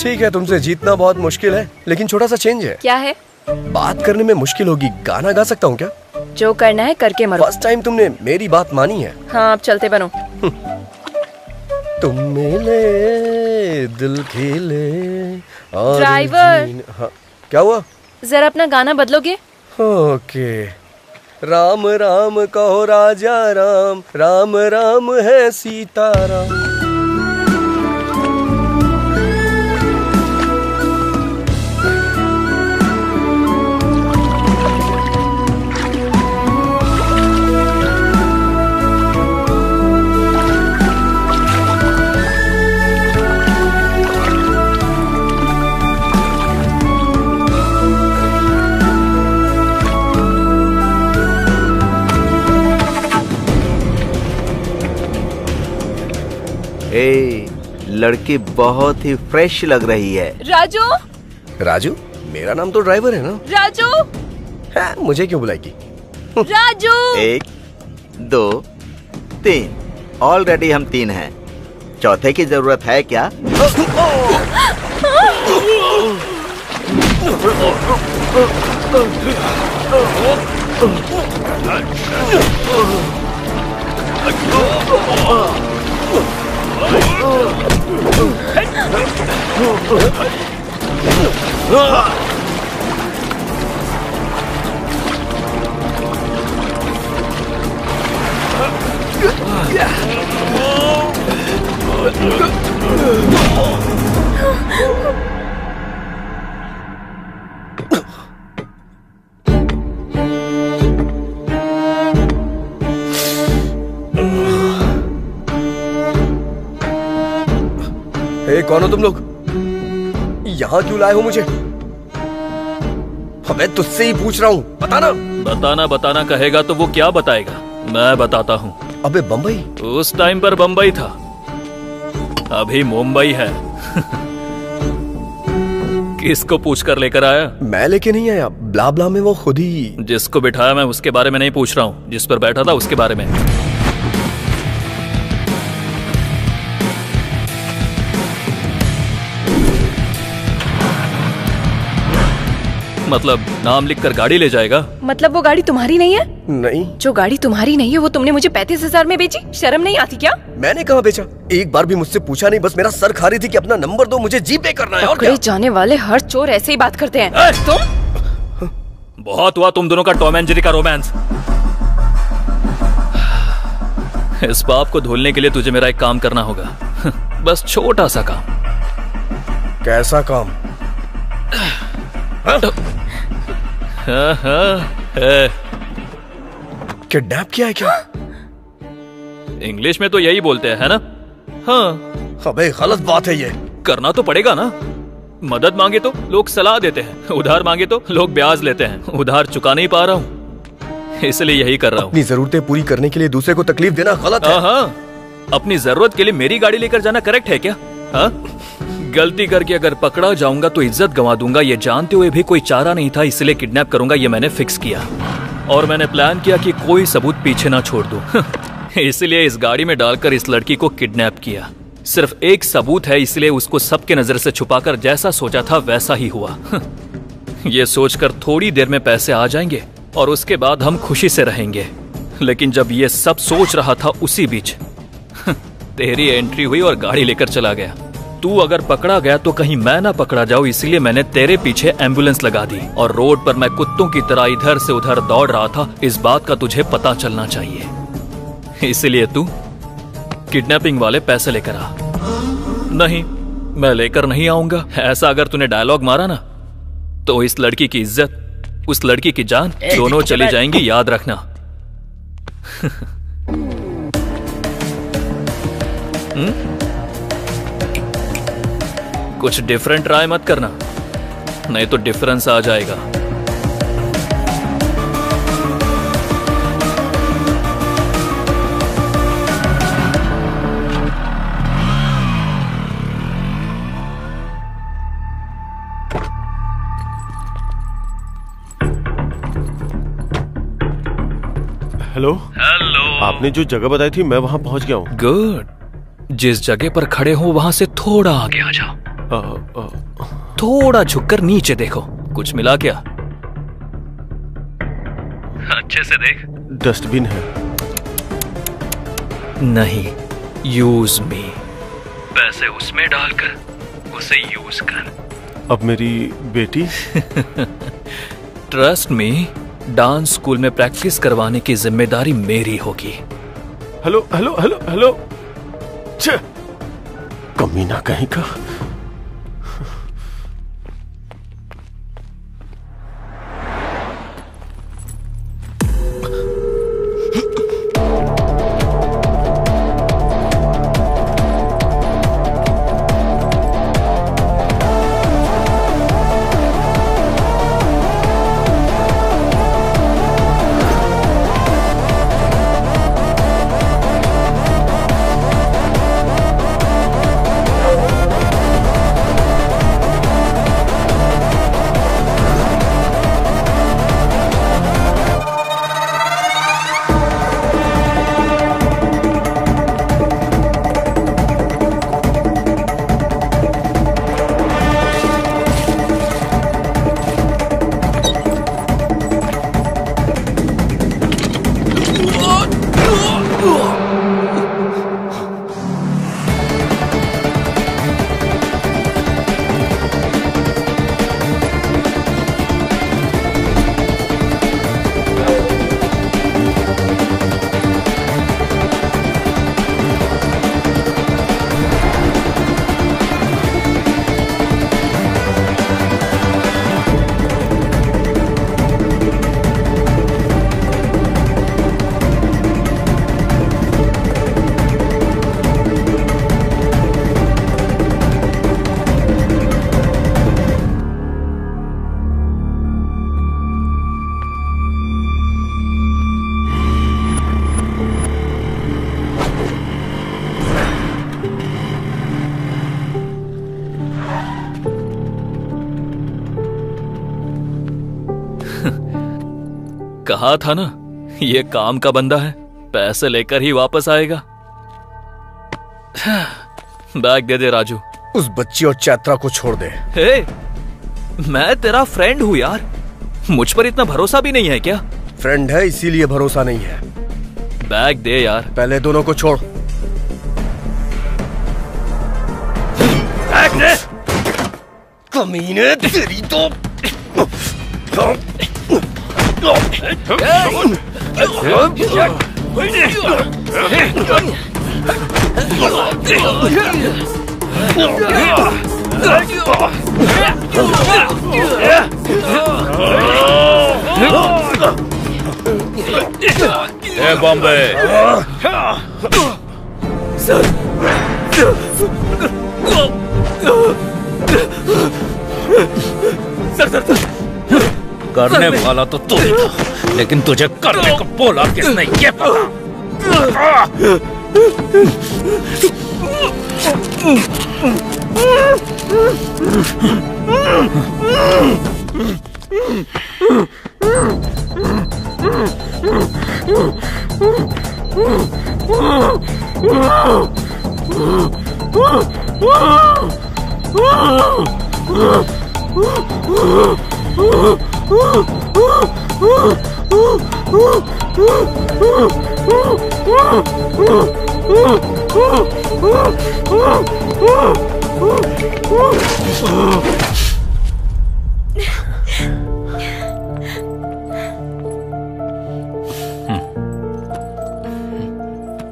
ठीक है, तुमसे जीतना बहुत मुश्किल है, लेकिन छोटा सा चेंज है। क्या है? बात करने में मुश्किल होगी, गाना गा सकता हूँ क्या? जो करना है करके मरो। फर्स्ट टाइम तुमने मेरी बात मानी है। हाँ, अब चलते बनो। तुम मिले दिल खिले और ड्राइवर। हाँ, क्या हुआ? जरा अपना गाना बदलोगे? ओके। राम राम कहो राजा राम, राम राम है सीताराम। ए, लड़की बहुत ही फ्रेश लग रही है। राजू। राजू? मेरा नाम तो ड्राइवर है ना। राजू। है, मुझे क्यों बुलाएगी? राजू। 1 2 3, ऑलरेडी हम 3 हैं। चौथे की जरूरत है क्या? कौन हो तुम लोग? यहाँ क्यों लाए हो मुझे? मैं तुझसे ही पूछ रहा हूँ, बताना। बताना कहेगा तो वो क्या बताएगा? मैं बताता हूँ। अबे बम्बई? उस टाइम पर बम्बई था, अभी मुंबई है। किसको पूछ कर लेकर आया? मैं लेके नहीं आया, ब्ला ब्ला में वो खुद ही। जिसको बिठाया मैं उसके बारे में नहीं पूछ रहा हूँ, जिस पर बैठा था उसके बारे में। मतलब नाम लिखकर गाड़ी ले जाएगा? मतलब वो गाड़ी तुम्हारी नहीं है? नहीं। जो गाड़ी तुम्हारी नहीं है वो तुमने मुझे 35,000 में बेची? शर्म नहीं आती क्या? मैंने कहाँ बेचा? एक बार भी मुझसे पूछा नहीं, बस मेरा सर खा रही थी कि अपना नंबर दो, मुझे जीपे करना है। और क्या? जाने वाले हर चोर ऐसे ही बात करते हैं। तुम? बहुत हुआ तुम दोनों का टॉम एंड जेरी का रोमांस। इस पाप को धुलने के लिए तुझे मेरा एक काम करना होगा। बस छोटा सा काम। कैसा काम? किडनैप किया है क्या? इंग्लिश में तो यही बोलते हैं, है ना? हाँ। अबे गलत बात है ये। करना तो पड़ेगा ना। मदद मांगे तो लोग सलाह देते हैं, उधार मांगे तो लोग ब्याज लेते हैं। उधार चुका नहीं पा रहा हूँ, इसलिए यही कर रहा हूँ। अपनी जरूरतें पूरी करने के लिए दूसरे को तकलीफ देना गलत है। हाँ, अपनी जरूरत के लिए मेरी गाड़ी लेकर जाना करेक्ट है क्या? हाँ, गलती करके अगर पकड़ा जाऊंगा तो इज्जत गंवा दूंगा। ये जानते हुए भी कोई चारा नहीं था, इसलिए किडनैप करूंगा ये मैंने फिक्स किया। और मैंने प्लान किया कि कोई सबूत पीछे ना छोड़ दूं। इसलिए इस गाड़ी में डालकर इस लड़की को किडनैप किया। सिर्फ एक सबूत है, इसलिए उसको सबके नजर से छुपाकर जैसा सोचा था वैसा ही हुआ। ये सोचकर थोड़ी देर में पैसे आ जाएंगे और उसके बाद हम खुशी से रहेंगे। लेकिन जब ये सब सोच रहा था उसी बीच तेरी एंट्री हुई और गाड़ी लेकर चला गया। तू अगर पकड़ा गया तो कहीं मैं ना पकड़ा जाऊं, इसलिए मैंने तेरे पीछे एम्बुलेंस लगा दी। और रोड पर मैं कुत्तों की तरह इधर से उधर दौड़ रहा था। इस बात का तुझे पता चलना चाहिए, इसलिए तू किडनैपिंग वाले पैसे लेकर आ। नहीं, मैं लेकर नहीं आऊंगा। ऐसा अगर तूने डायलॉग मारा ना तो इस लड़की की इज्जत, उस लड़की की जान दोनों चली जाएंगी, याद रखना। कुछ डिफरेंट ट्राई मत करना, नहीं तो डिफरेंस आ जाएगा। हेलो आपने जो जगह बताई थी मैं वहां पहुंच गया हूँ। गुड। जिस जगह पर खड़े हो वहां से थोड़ा आगे आ जाओ। थोड़ा झुककर नीचे देखो, कुछ मिला क्या? अच्छे से देख। डस्टबिन है। नहीं, यूज मी। पैसे उसमें डालकर उसे यूज कर। अब मेरी बेटी? ट्रस्ट मी, डांस स्कूल में प्रैक्टिस करवाने की जिम्मेदारी मेरी होगी। हेलो हेलो हेलो हेलो, कमीना कहीं का। कहा था ना, ये काम का बंदा है, पैसे लेकर ही वापस आएगा। बैग दे दे राजू। उस बच्ची और चैत्रा को छोड़ दे। हे, मैं तेरा फ्रेंड हूँ यार, मुझ पर इतना भरोसा भी नहीं है क्या? फ्रेंड है इसीलिए भरोसा नहीं है। बैग दे यार। पहले दोनों को छोड़। बैग दे। कमीने तेरी तो। ए Bombay. Sir sir sir sir करने वाला तो तू ही था, लेकिन तुझे करने को बोला किसने ये पता।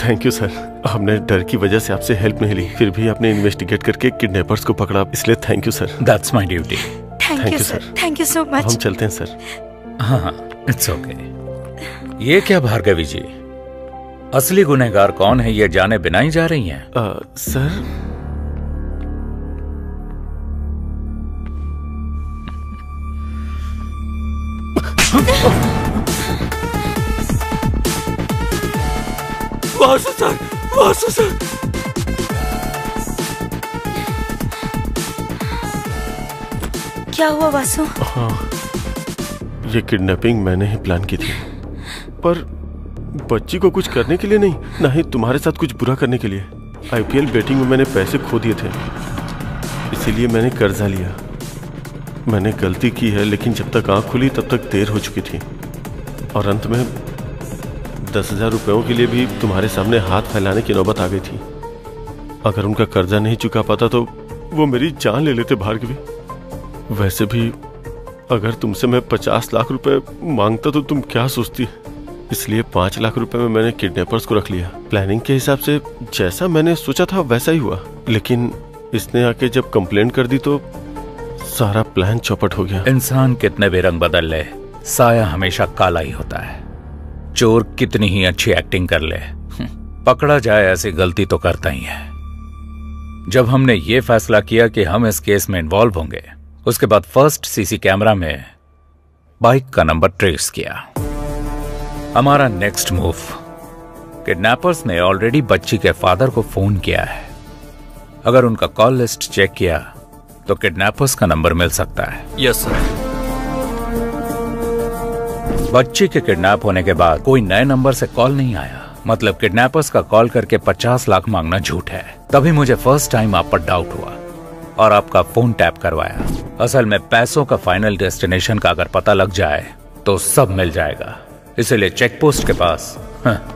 थैंक यू सर, हमने डर की वजह से आपसे हेल्प नहीं ली, फिर भी आपने इन्वेस्टिगेट करके किडनैपर्स को पकड़ा, इसलिए thank you sir. That's my duty. Thank you sir, thank you so much. हम चलते हैं सर। हाँ, इट्स ओके। ये क्या भार्गवी जी, असली गुनहगार कौन है ये जाने बिना ही जा रही हैं? Sir Vasu sir, Vasu sir. क्या हुआ वासु? हाँ, ये किडनैपिंग मैंने ही प्लान की थी, पर बच्ची को कुछ करने के लिए नहीं, ना ही तुम्हारे साथ कुछ बुरा करने के लिए। आईपीएल बेटिंग में मैंने पैसे खो दिए थे, इसीलिए मैंने कर्जा लिया। मैंने गलती की है, लेकिन जब तक आंख खुली तब तक देर हो चुकी थी, और अंत में 10,000 रुपयों के लिए भी तुम्हारे सामने हाथ फैलाने की नौबत आ गई थी। अगर उनका कर्जा नहीं चुका पाता तो वो मेरी जान ले लेते भार्गवी। वैसे भी अगर तुमसे मैं 50 लाख रुपए मांगता तो तुम क्या सोचती, इसलिए 5 लाख रुपए में मैंने किडनैपर्स को रख लिया। प्लानिंग के हिसाब से जैसा मैंने सोचा था वैसा ही हुआ, लेकिन इसने आके जब कंप्लेंट कर दी तो सारा प्लान चौपट हो गया। इंसान कितने भी रंग बदल ले, साया हमेशा काला ही होता है। चोर कितनी ही अच्छी एक्टिंग कर ले, पकड़ा जाए ऐसी गलती तो करता ही है। जब हमने ये फैसला किया कि हम इस केस में इन्वॉल्व होंगे, उसके बाद फर्स्ट सीसी कैमरा में बाइक का नंबर ट्रेस किया। हमारा नेक्स्ट मूव, किडनैपर्स ने ऑलरेडी बच्ची के फादर को फोन किया है। अगर उनका कॉल लिस्ट चेक किया तो किडनैपर्स का नंबर मिल सकता है। Yes sir. बच्ची के किडनैप होने के बाद कोई नए नंबर से कॉल नहीं आया, मतलब किडनैपर्स का कॉल करके 50 लाख मांगना झूठ है। तभी मुझे फर्स्ट टाइम आप पर डाउट हुआ और आपका फोन टैप करवाया। असल में पैसों का फाइनल डेस्टिनेशन का अगर पता लग जाए तो सब मिल जाएगा, इसलिए चेक पोस्ट के पास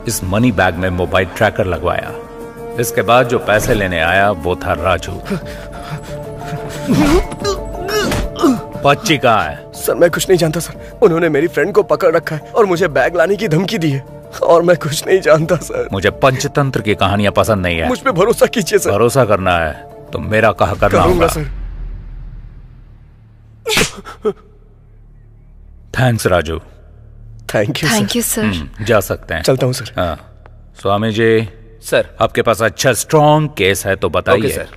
इस मनी बैग में मोबाइल ट्रैकर लगवाया। इसके बाद जो पैसे लेने आया वो था राजू। बच्ची कहाँ है? सर मैं कुछ नहीं जानता सर, उन्होंने मेरी फ्रेंड को पकड़ रखा है और मुझे बैग लाने की धमकी दी है, और मैं कुछ नहीं जानता सर। मुझे पंचतंत्र की कहानियां पसंद नहीं है। मुझ पे भरोसा कीजिए सर। भरोसा करना है तो मेरा कहा करना होगा sir. Thanks Raju. Thank you. Thank you sir. जा सकते हैं। चलता हूँ सर। हाँ स्वामी जी। सर आपके पास अच्छा स्ट्रॉन्ग केस है तो बताइए। Okay sir.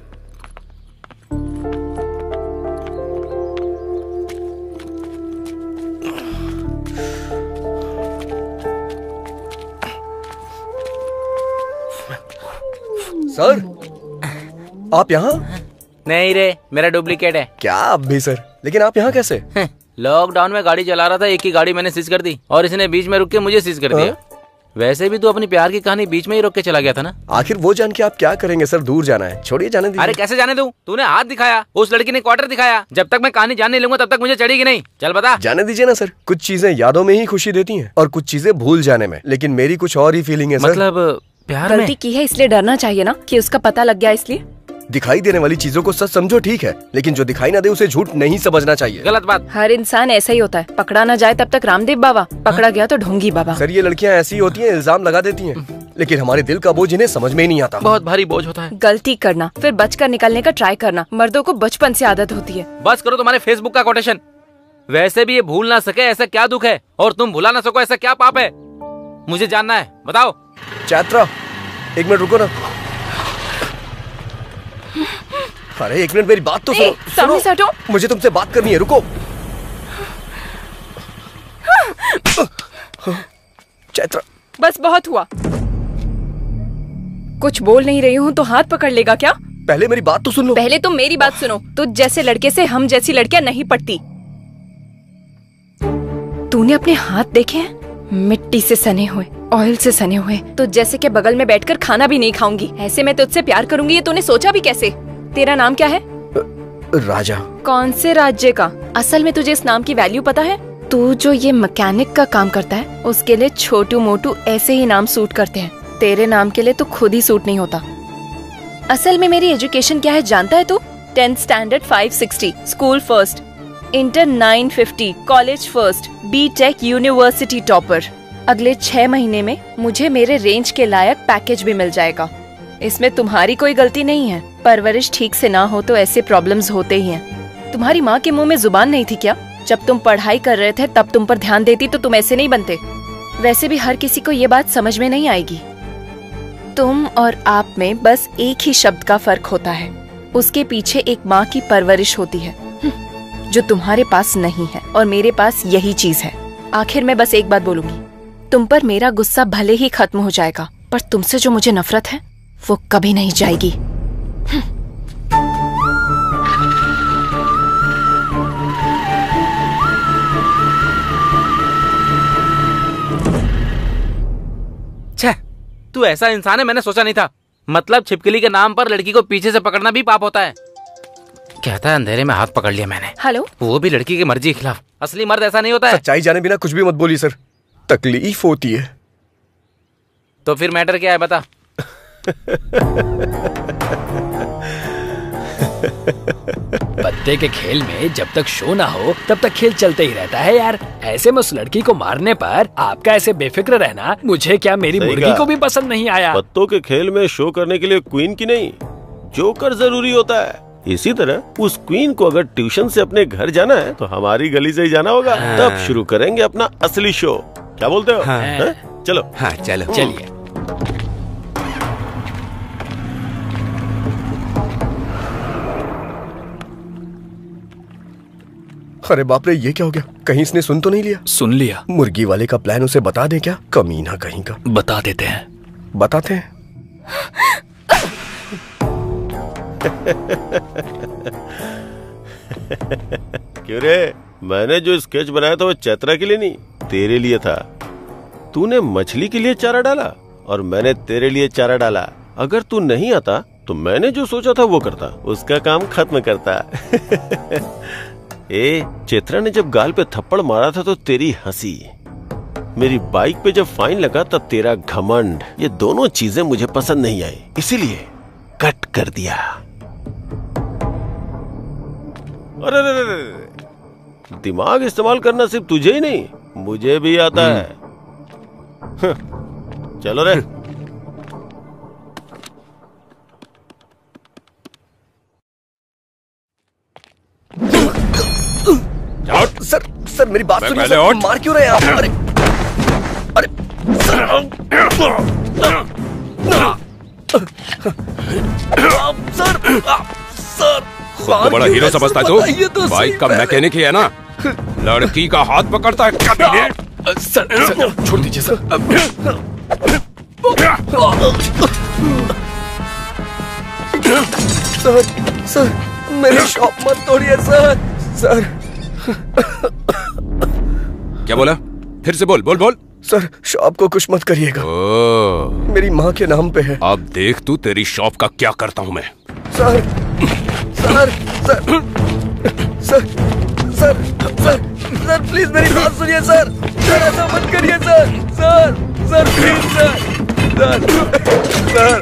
सर आप यहाँ? नहीं रे, मेरा डुप्लीकेट है। क्या आप भी सर? लेकिन आप यहाँ कैसे? लॉकडाउन में गाड़ी चला रहा था, एक ही गाड़ी मैंने सीज कर दी और इसने बीच में रुक के मुझे सीज कर दिया। वैसे भी तू अपनी प्यार की कहानी बीच में ही रोक के चला गया था ना। आखिर वो जान के आप क्या करेंगे सर? दूर जाना है, छोड़िए जाने दीजिए। अरे कैसे जाने दूं? तूने हाथ दिखाया, उस लड़की ने क्वार्टर दिखाया। जब तक मैं कहानी जान नहीं लूंगा तब तक मुझे चढ़ेगी नहीं। चल बता। जाने दीजिए ना सर, कुछ चीजें यादों में ही खुशी देती हैं और कुछ चीजें भूल जाने में, लेकिन मेरी कुछ और ही फीलिंग है सर। मतलब प्यार में गलती की है इसलिए डरना चाहिए ना कि उसका पता लग गया इसलिए। दिखाई देने वाली चीजों को सच समझो ठीक है, लेकिन जो दिखाई ना दे उसे झूठ नहीं समझना चाहिए। गलत बात। हर इंसान ऐसा ही होता है, पकड़ा ना जाए तब तक रामदेव बाबा, पकड़ा गया तो ढोंगी बाबा। सर ये लड़कियां ऐसी होती हैं, इल्जाम लगा देती हैं, लेकिन हमारे दिल का बोझ इन्हें समझ में ही नहीं आता। बहुत भारी बोझ होता है। गलती करना फिर बचकर निकलने का ट्राई करना, मर्दों को बचपन से आदत होती है। बस करो तुम्हारे फेसबुक का कोटेशन। वैसे भी ये भूल ना सके ऐसा क्या दुख है, और तुम भुला ना सको ऐसा क्या पाप है। मुझे जानना है, बताओ। चैत्रा, 1 मिनट रुको ना। अरे 1 मिनट मेरी बात तो सुनो। सामने से हटो। मुझे तुमसे बात करनी है, रुको। चैत्रा, बस बहुत हुआ। कुछ बोल नहीं रही हूँ तो हाथ पकड़ लेगा क्या? पहले मेरी बात तो सुन लो। पहले तुम मेरी बात सुनो। तुझ जैसे लड़के से हम जैसी लड़कियां नहीं पटती। तूने अपने हाथ देखे हैं? मिट्टी से सने हुए, ऑयल से सने हुए। तो जैसे के बगल में बैठकर खाना भी नहीं खाऊंगी। ऐसे मैं तुझसे प्यार करूंगी ये तूने सोचा भी कैसे? तेरा नाम क्या है? राजा। कौन से राज्य का? असल में तुझे इस नाम की वैल्यू पता है? तू जो ये मैकेनिक का काम करता है उसके लिए छोटू मोटू ऐसे ही नाम सूट करते हैं। तेरे नाम के लिए तो खुद ही सूट नहीं होता। असल में मेरी एजुकेशन क्या है जानता है तू? 10th standard 560, school first, inter 950, college first, BTech university topper. अगले 6 महीने में मुझे मेरे रेंज के लायक पैकेज भी मिल जाएगा। इसमें तुम्हारी कोई गलती नहीं है। परवरिश ठीक से ना हो तो ऐसे प्रॉब्लम्स होते ही हैं। तुम्हारी माँ के मुंह में जुबान नहीं थी क्या? जब तुम पढ़ाई कर रहे थे तब तुम पर ध्यान देती तो तुम ऐसे नहीं बनते। वैसे भी हर किसी को ये बात समझ में नहीं आएगी। तुम और आप में बस एक ही शब्द का फर्क होता है। उसके पीछे एक माँ की परवरिश होती है जो तुम्हारे पास नहीं है और मेरे पास यही चीज है। आखिर मैं बस एक बात बोलूंगी, तुम पर मेरा गुस्सा भले ही खत्म हो जाएगा पर तुमसे जो मुझे नफरत है वो कभी नहीं जाएगी। छे, तू ऐसा इंसान है मैंने सोचा नहीं था। मतलब छिपकली के नाम पर लड़की को पीछे से पकड़ना भी पाप होता है। कहता है अंधेरे में हाथ पकड़ लिया मैंने। हेलो, वो भी लड़की की मर्जी के खिलाफ। असली मर्द ऐसा नहीं होता है। सच्चाई जाने बिना कुछ भी मत बोलिए सर, तकलीफ होती है। तो फिर मैटर क्या है बता। पत्ते के खेल में जब तक शो ना हो तब तक खेल चलते ही रहता है यार। ऐसे में उस लड़की को मारने पर आपका ऐसे बेफिक्र रहना मुझे क्या मेरी मुर्गी को भी पसंद नहीं आया। पत्तों के खेल में शो करने के लिए क्वीन की नहीं जोकर जरूरी होता है। इसी तरह उस क्वीन को अगर ट्यूशन से अपने घर जाना है तो हमारी गली से ही जाना होगा। तब शुरू करेंगे अपना असली शो। क्या बोलते हो? हाँ। चलो। हाँ चलो। चलिए। अरे बाप रे, ये क्या हो गया? कहीं इसने सुन तो नहीं लिया? सुन लिया। मुर्गी वाले का प्लान उसे बता दे क्या? कमीना कहीं का। बता देते हैं। बताते हैं। क्यों रे? मैंने जो स्केच बनाया था वो चैत्रा के लिए नहीं, तेरे लिए था। तूने मछली के लिए चारा डाला और मैंने तेरे लिए चारा डाला। अगर तू नहीं आता तो मैंने जो सोचा था वो करता, उसका काम खत्म करता। ए, चैत्रा ने जब गाल पे थप्पड़ मारा था तो तेरी हंसी, मेरी बाइक पे जब फाइन लगा तब तेरा घमंड, ये दोनों चीजें मुझे पसंद नहीं आई, इसीलिए कट कर दिया। अरे दिमाग इस्तेमाल करना सिर्फ तुझे ही नहीं मुझे भी आता है। चलो रे। सर सर मेरी बात सुनिए सर, मार क्यों रहे हैं आप? अरे अरे सर सर खुद को बड़ा हीरो समझता है तू? बाइक का मैकेनिक ही है ना, लड़की का हाथ पकड़ता है कभी? सर छोड़ दीजिए सर। सर सर मेरी शॉप मत तोड़िए सर। सर क्या बोला? फिर से बोल बोल बोल। सर शॉप को कुछ मत करिएगा, मेरी माँ के नाम पे है। अब देख तू तेरी शॉप का क्या करता हूँ मैं। Sir sir sir sir sir sir sir please मेरी बात सुनिए सर। सर ऐसा मत करिए sir. Sir sir please sir sir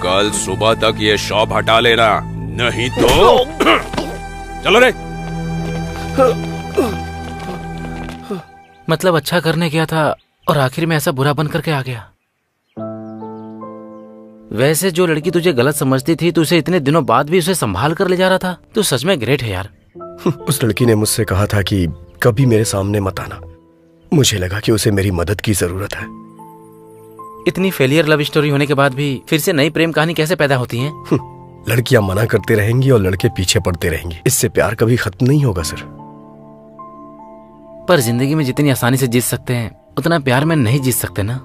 कल सुबह तक ये शॉप हटा लेना, नहीं तो चलो रे। मतलब अच्छा करने गया था और आखिर में ऐसा बुरा बन करके आ गया। वैसे जो लड़की तुझे गलत समझती थी, तू उसे इतने दिनों बाद भी उसे संभाल कर ले जा रहा था। तू सच में ग्रेट है यार। उस लड़की ने मुझसे कहा था कि कभी मेरे सामने मत आना। मुझे लगा कि उसे मेरी मदद की जरूरत है। इतनी फेलियर लव स्टोरी होने के बाद भी फिर से नई प्रेम कहानी कैसे पैदा होती है? लड़कियां मना करते रहेंगी और लड़के पीछे पड़ते रहेंगे। इससे प्यार कभी खत्म नहीं होगा सर। पर जिंदगी में जितनी आसानी से जीत सकते हैं उतना प्यार में नहीं जीत सकते ना।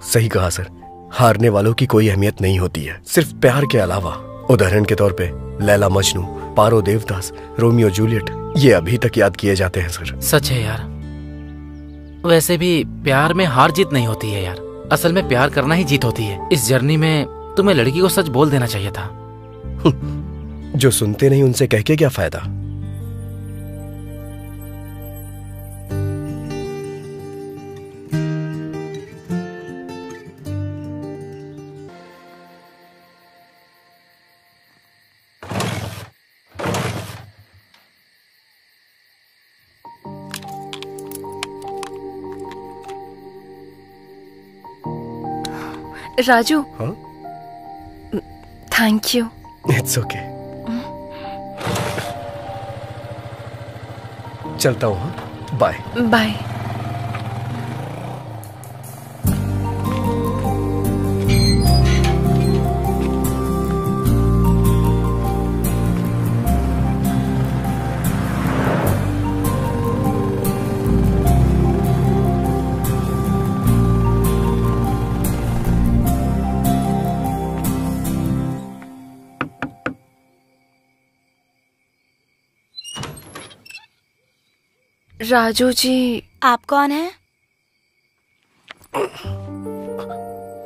सही कहा सर। हारने वालों की कोई अहमियत नहीं होती है, सिर्फ प्यार के अलावा। उदाहरण के तौर पे लैला मजनू, पारो देवदास, रोमियो जूलियट, ये अभी तक याद किए जाते हैं सर। सच है यार। वैसे भी प्यार में हार जीत नहीं होती है यार, असल में प्यार करना ही जीत होती है। इस जर्नी में तुम्हें लड़की को सच बोल देना चाहिए था। जो सुनते नहीं उनसे कह के क्या फायदा। राजू। हाँ? Thank you. It's okay. चलता हूँ। हाँ? Bye bye. राजू जी। आप कौन है?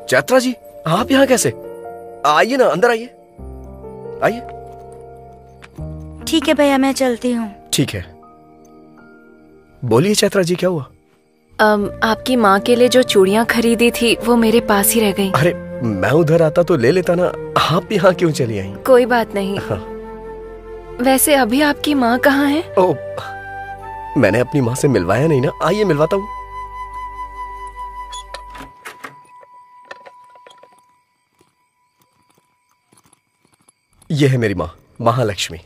चैत्रा जी, आप यहाँ कैसे? आइए ना, अंदर आइए। आइए। ठीक है भैया, मैं चलती हूँ। ठीक है। बोलिए चैत्रा जी, क्या हुआ? आपकी माँ के लिए जो चूड़ियाँ खरीदी थी वो मेरे पास ही रह गई। अरे मैं उधर आता तो ले लेता ना, आप यहाँ क्यों चली आई? कोई बात नहीं। हाँ। वैसे अभी आपकी माँ कहाँ है? ओ, मैंने अपनी माँ से मिलवाया नहीं ना। आइए मिलवाता हूँ। यह है मेरी माँ, महालक्ष्मी।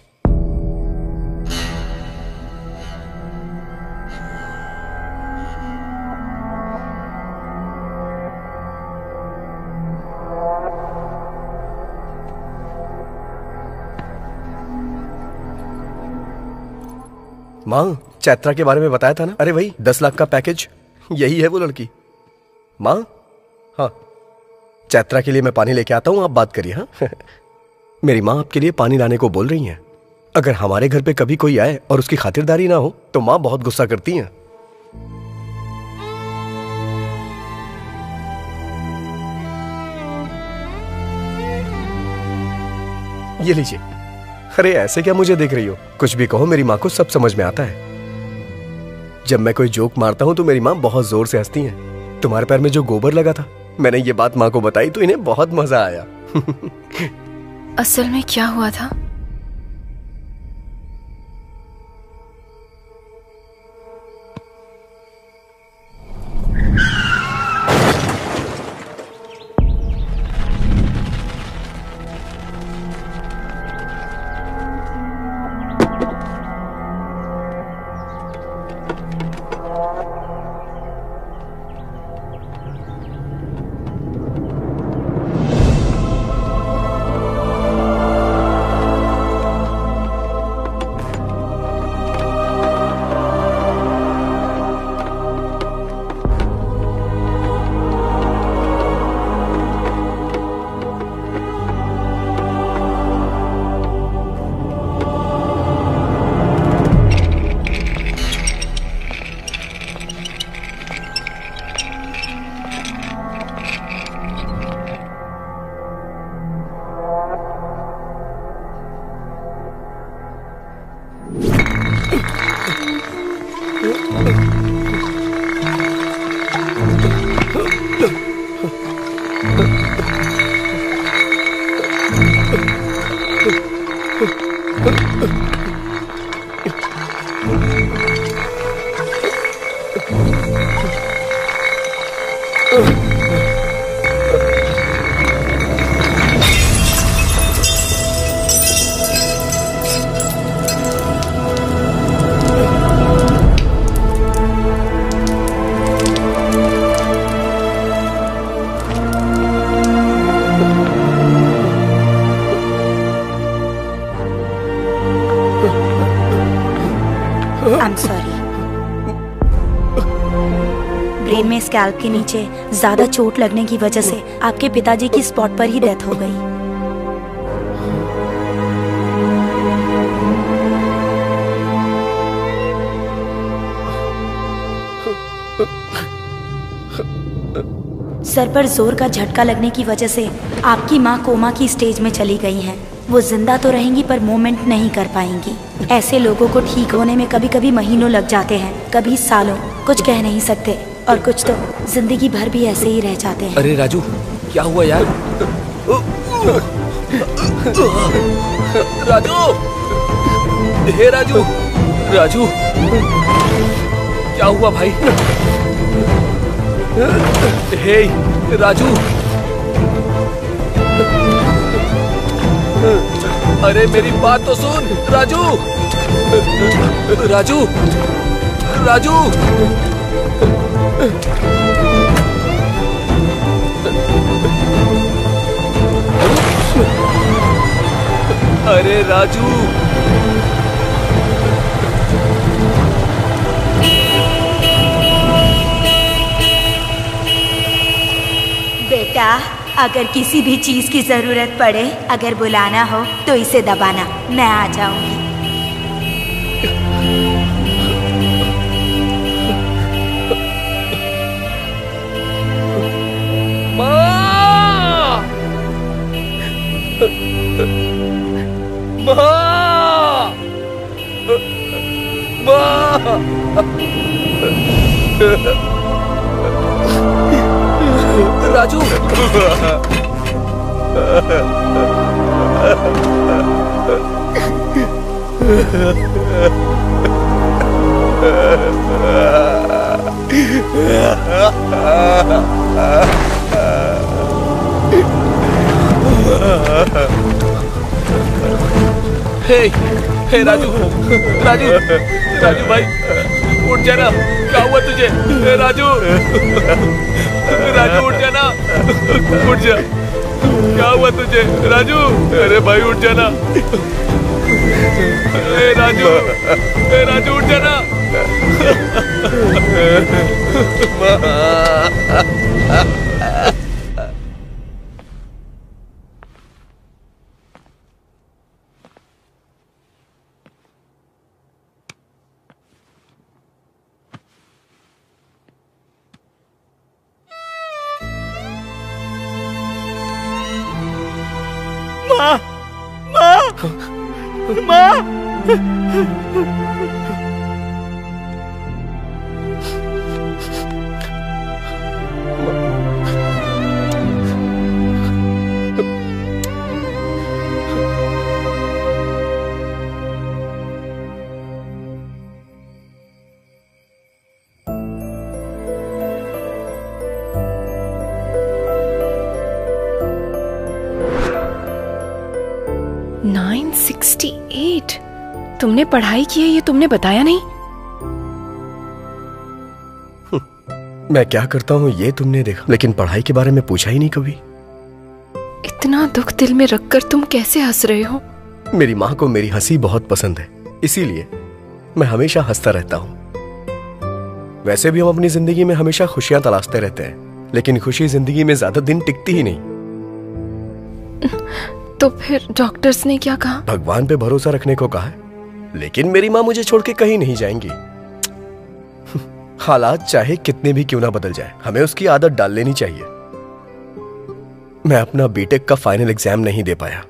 माँ, चैत्रा के बारे में बताया था ना? अरे वही 10 लाख का पैकेज, यही है वो लड़की। माँ, हाँ, चैत्रा के लिए मैं पानी लेके आता हूँ, आप बात करिए। हाँ। मेरी माँ आपके लिए पानी लाने को बोल रही हैं। अगर हमारे घर पे कभी कोई आए और उसकी खातिरदारी ना हो तो माँ बहुत गुस्सा करती हैं। ये लीजिए। अरे ऐसे क्या मुझे देख रही हो? कुछ भी कहो, मेरी माँ को सब समझ में आता है। जब मैं कोई जोक मारता हूँ तो मेरी माँ बहुत जोर से हंसती हैं। तुम्हारे पैर में जो गोबर लगा था, मैंने ये बात माँ को बताई तो इन्हें बहुत मजा आया। असल में क्या हुआ था? स्कैल्प के नीचे ज्यादा चोट लगने की वजह से आपके पिताजी की स्पॉट पर ही डेथ हो गई। सर पर जोर का झटका लगने की वजह से आपकी माँ कोमा की स्टेज में चली गई हैं। वो जिंदा तो रहेंगी पर मूवमेंट नहीं कर पाएंगी। ऐसे लोगों को ठीक होने में कभी कभी महीनों लग जाते हैं, कभी सालों। कुछ कह नहीं सकते और कुछ तो जिंदगी भर भी ऐसे ही रह जाते हैं। अरे राजू, क्या हुआ यार? राजू, हे राजू, राजू, क्या हुआ भाई? हे राजू, अरे मेरी बात तो सुन राजू, राजू, राजू, अरे राजू, बेटा अगर किसी भी चीज की जरूरत पड़े, अगर बुलाना हो तो इसे दबाना, मैं आ जाऊंगी। माँ! माँ! राजू, हे राजू, राजू, राजू भाई उठ जाना, क्या हुआ तुझे? हे राजू, राजू उठ जाना, उठ जा, क्या हुआ तुझे राजू? अरे भाई उठ जाना, हे राजू उठ जाना। तुमने पढ़ाई की है ये तुमने बताया नहीं। मैं क्या करता हूँ ये तुमने देखा, लेकिन पढ़ाई के बारे में पूछा ही नहीं कभी। इतना दुख दिल में रखकर तुम कैसे हंस रहे हो? मेरी माँ को मेरी हंसी बहुत पसंद है, इसीलिए मैं हमेशा हंसता रहता हूँ। वैसे भी हम अपनी जिंदगी में हमेशा खुशियां तलाशते रहते हैं, लेकिन खुशी जिंदगी में ज्यादा दिन टिकती ही नहीं। तो फिर डॉक्टर्स ने क्या कहा? भगवान पे भरोसा रखने को कहा है, लेकिन मेरी माँ मुझे छोड़ के कहीं नहीं जाएंगी। हालात चाहे कितने भी क्यों ना बदल जाए, हमें उसकी आदत डाल लेनी चाहिए। मैं अपना बीटेक का फाइनल एग्जाम नहीं दे पाया।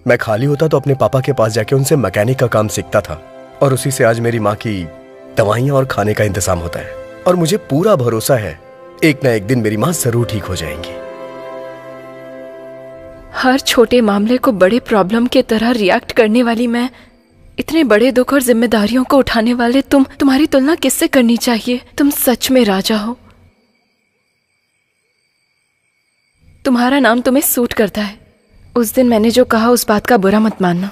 मैं खाली होता तो अपने पापा के पास जाके उनसे मैकेनिक का काम सीखता था, और उसी से आज मेरी माँ की दवाइयां और खाने का इंतजाम होता है। और मुझे पूरा भरोसा है एक ना एक दिन मेरी माँ जरूर ठीक हो जाएंगी। हर छोटे मामले को बड़े प्रॉब्लम के तरह रिएक्ट करने वाली मैं, इतने बड़े दुख और जिम्मेदारियों को उठाने वाले तुम्हारी तुलना किससे करनी चाहिए? तुम सच में राजा हो। तुम्हारा नाम तुम्हें सूट करता है। उस दिन मैंने जो कहा उस बात का बुरा मत मानना।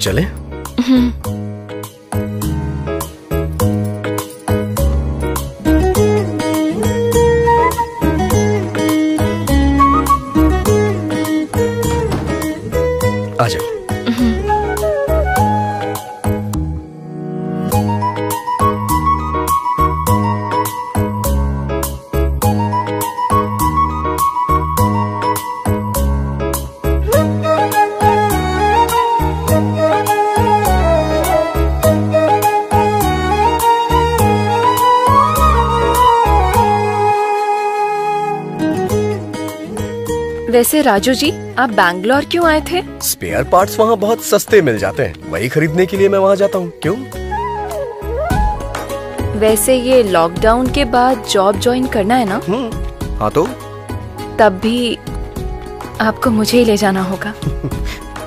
चले? आ जाओ। वैसे राजू जी, आप बैंगलोर क्यों आए थे? स्पेयर पार्ट्स वहाँ बहुत सस्ते मिल जाते हैं, वही खरीदने के लिए मैं वहाँ जाता हूँ। क्यों? वैसे ये लॉकडाउन के बाद जॉब ज्वाइन करना है ना? हाँ तो? तब भी आपको मुझे ही ले जाना होगा।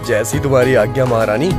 जैसी तुम्हारी आज्ञा महारानी।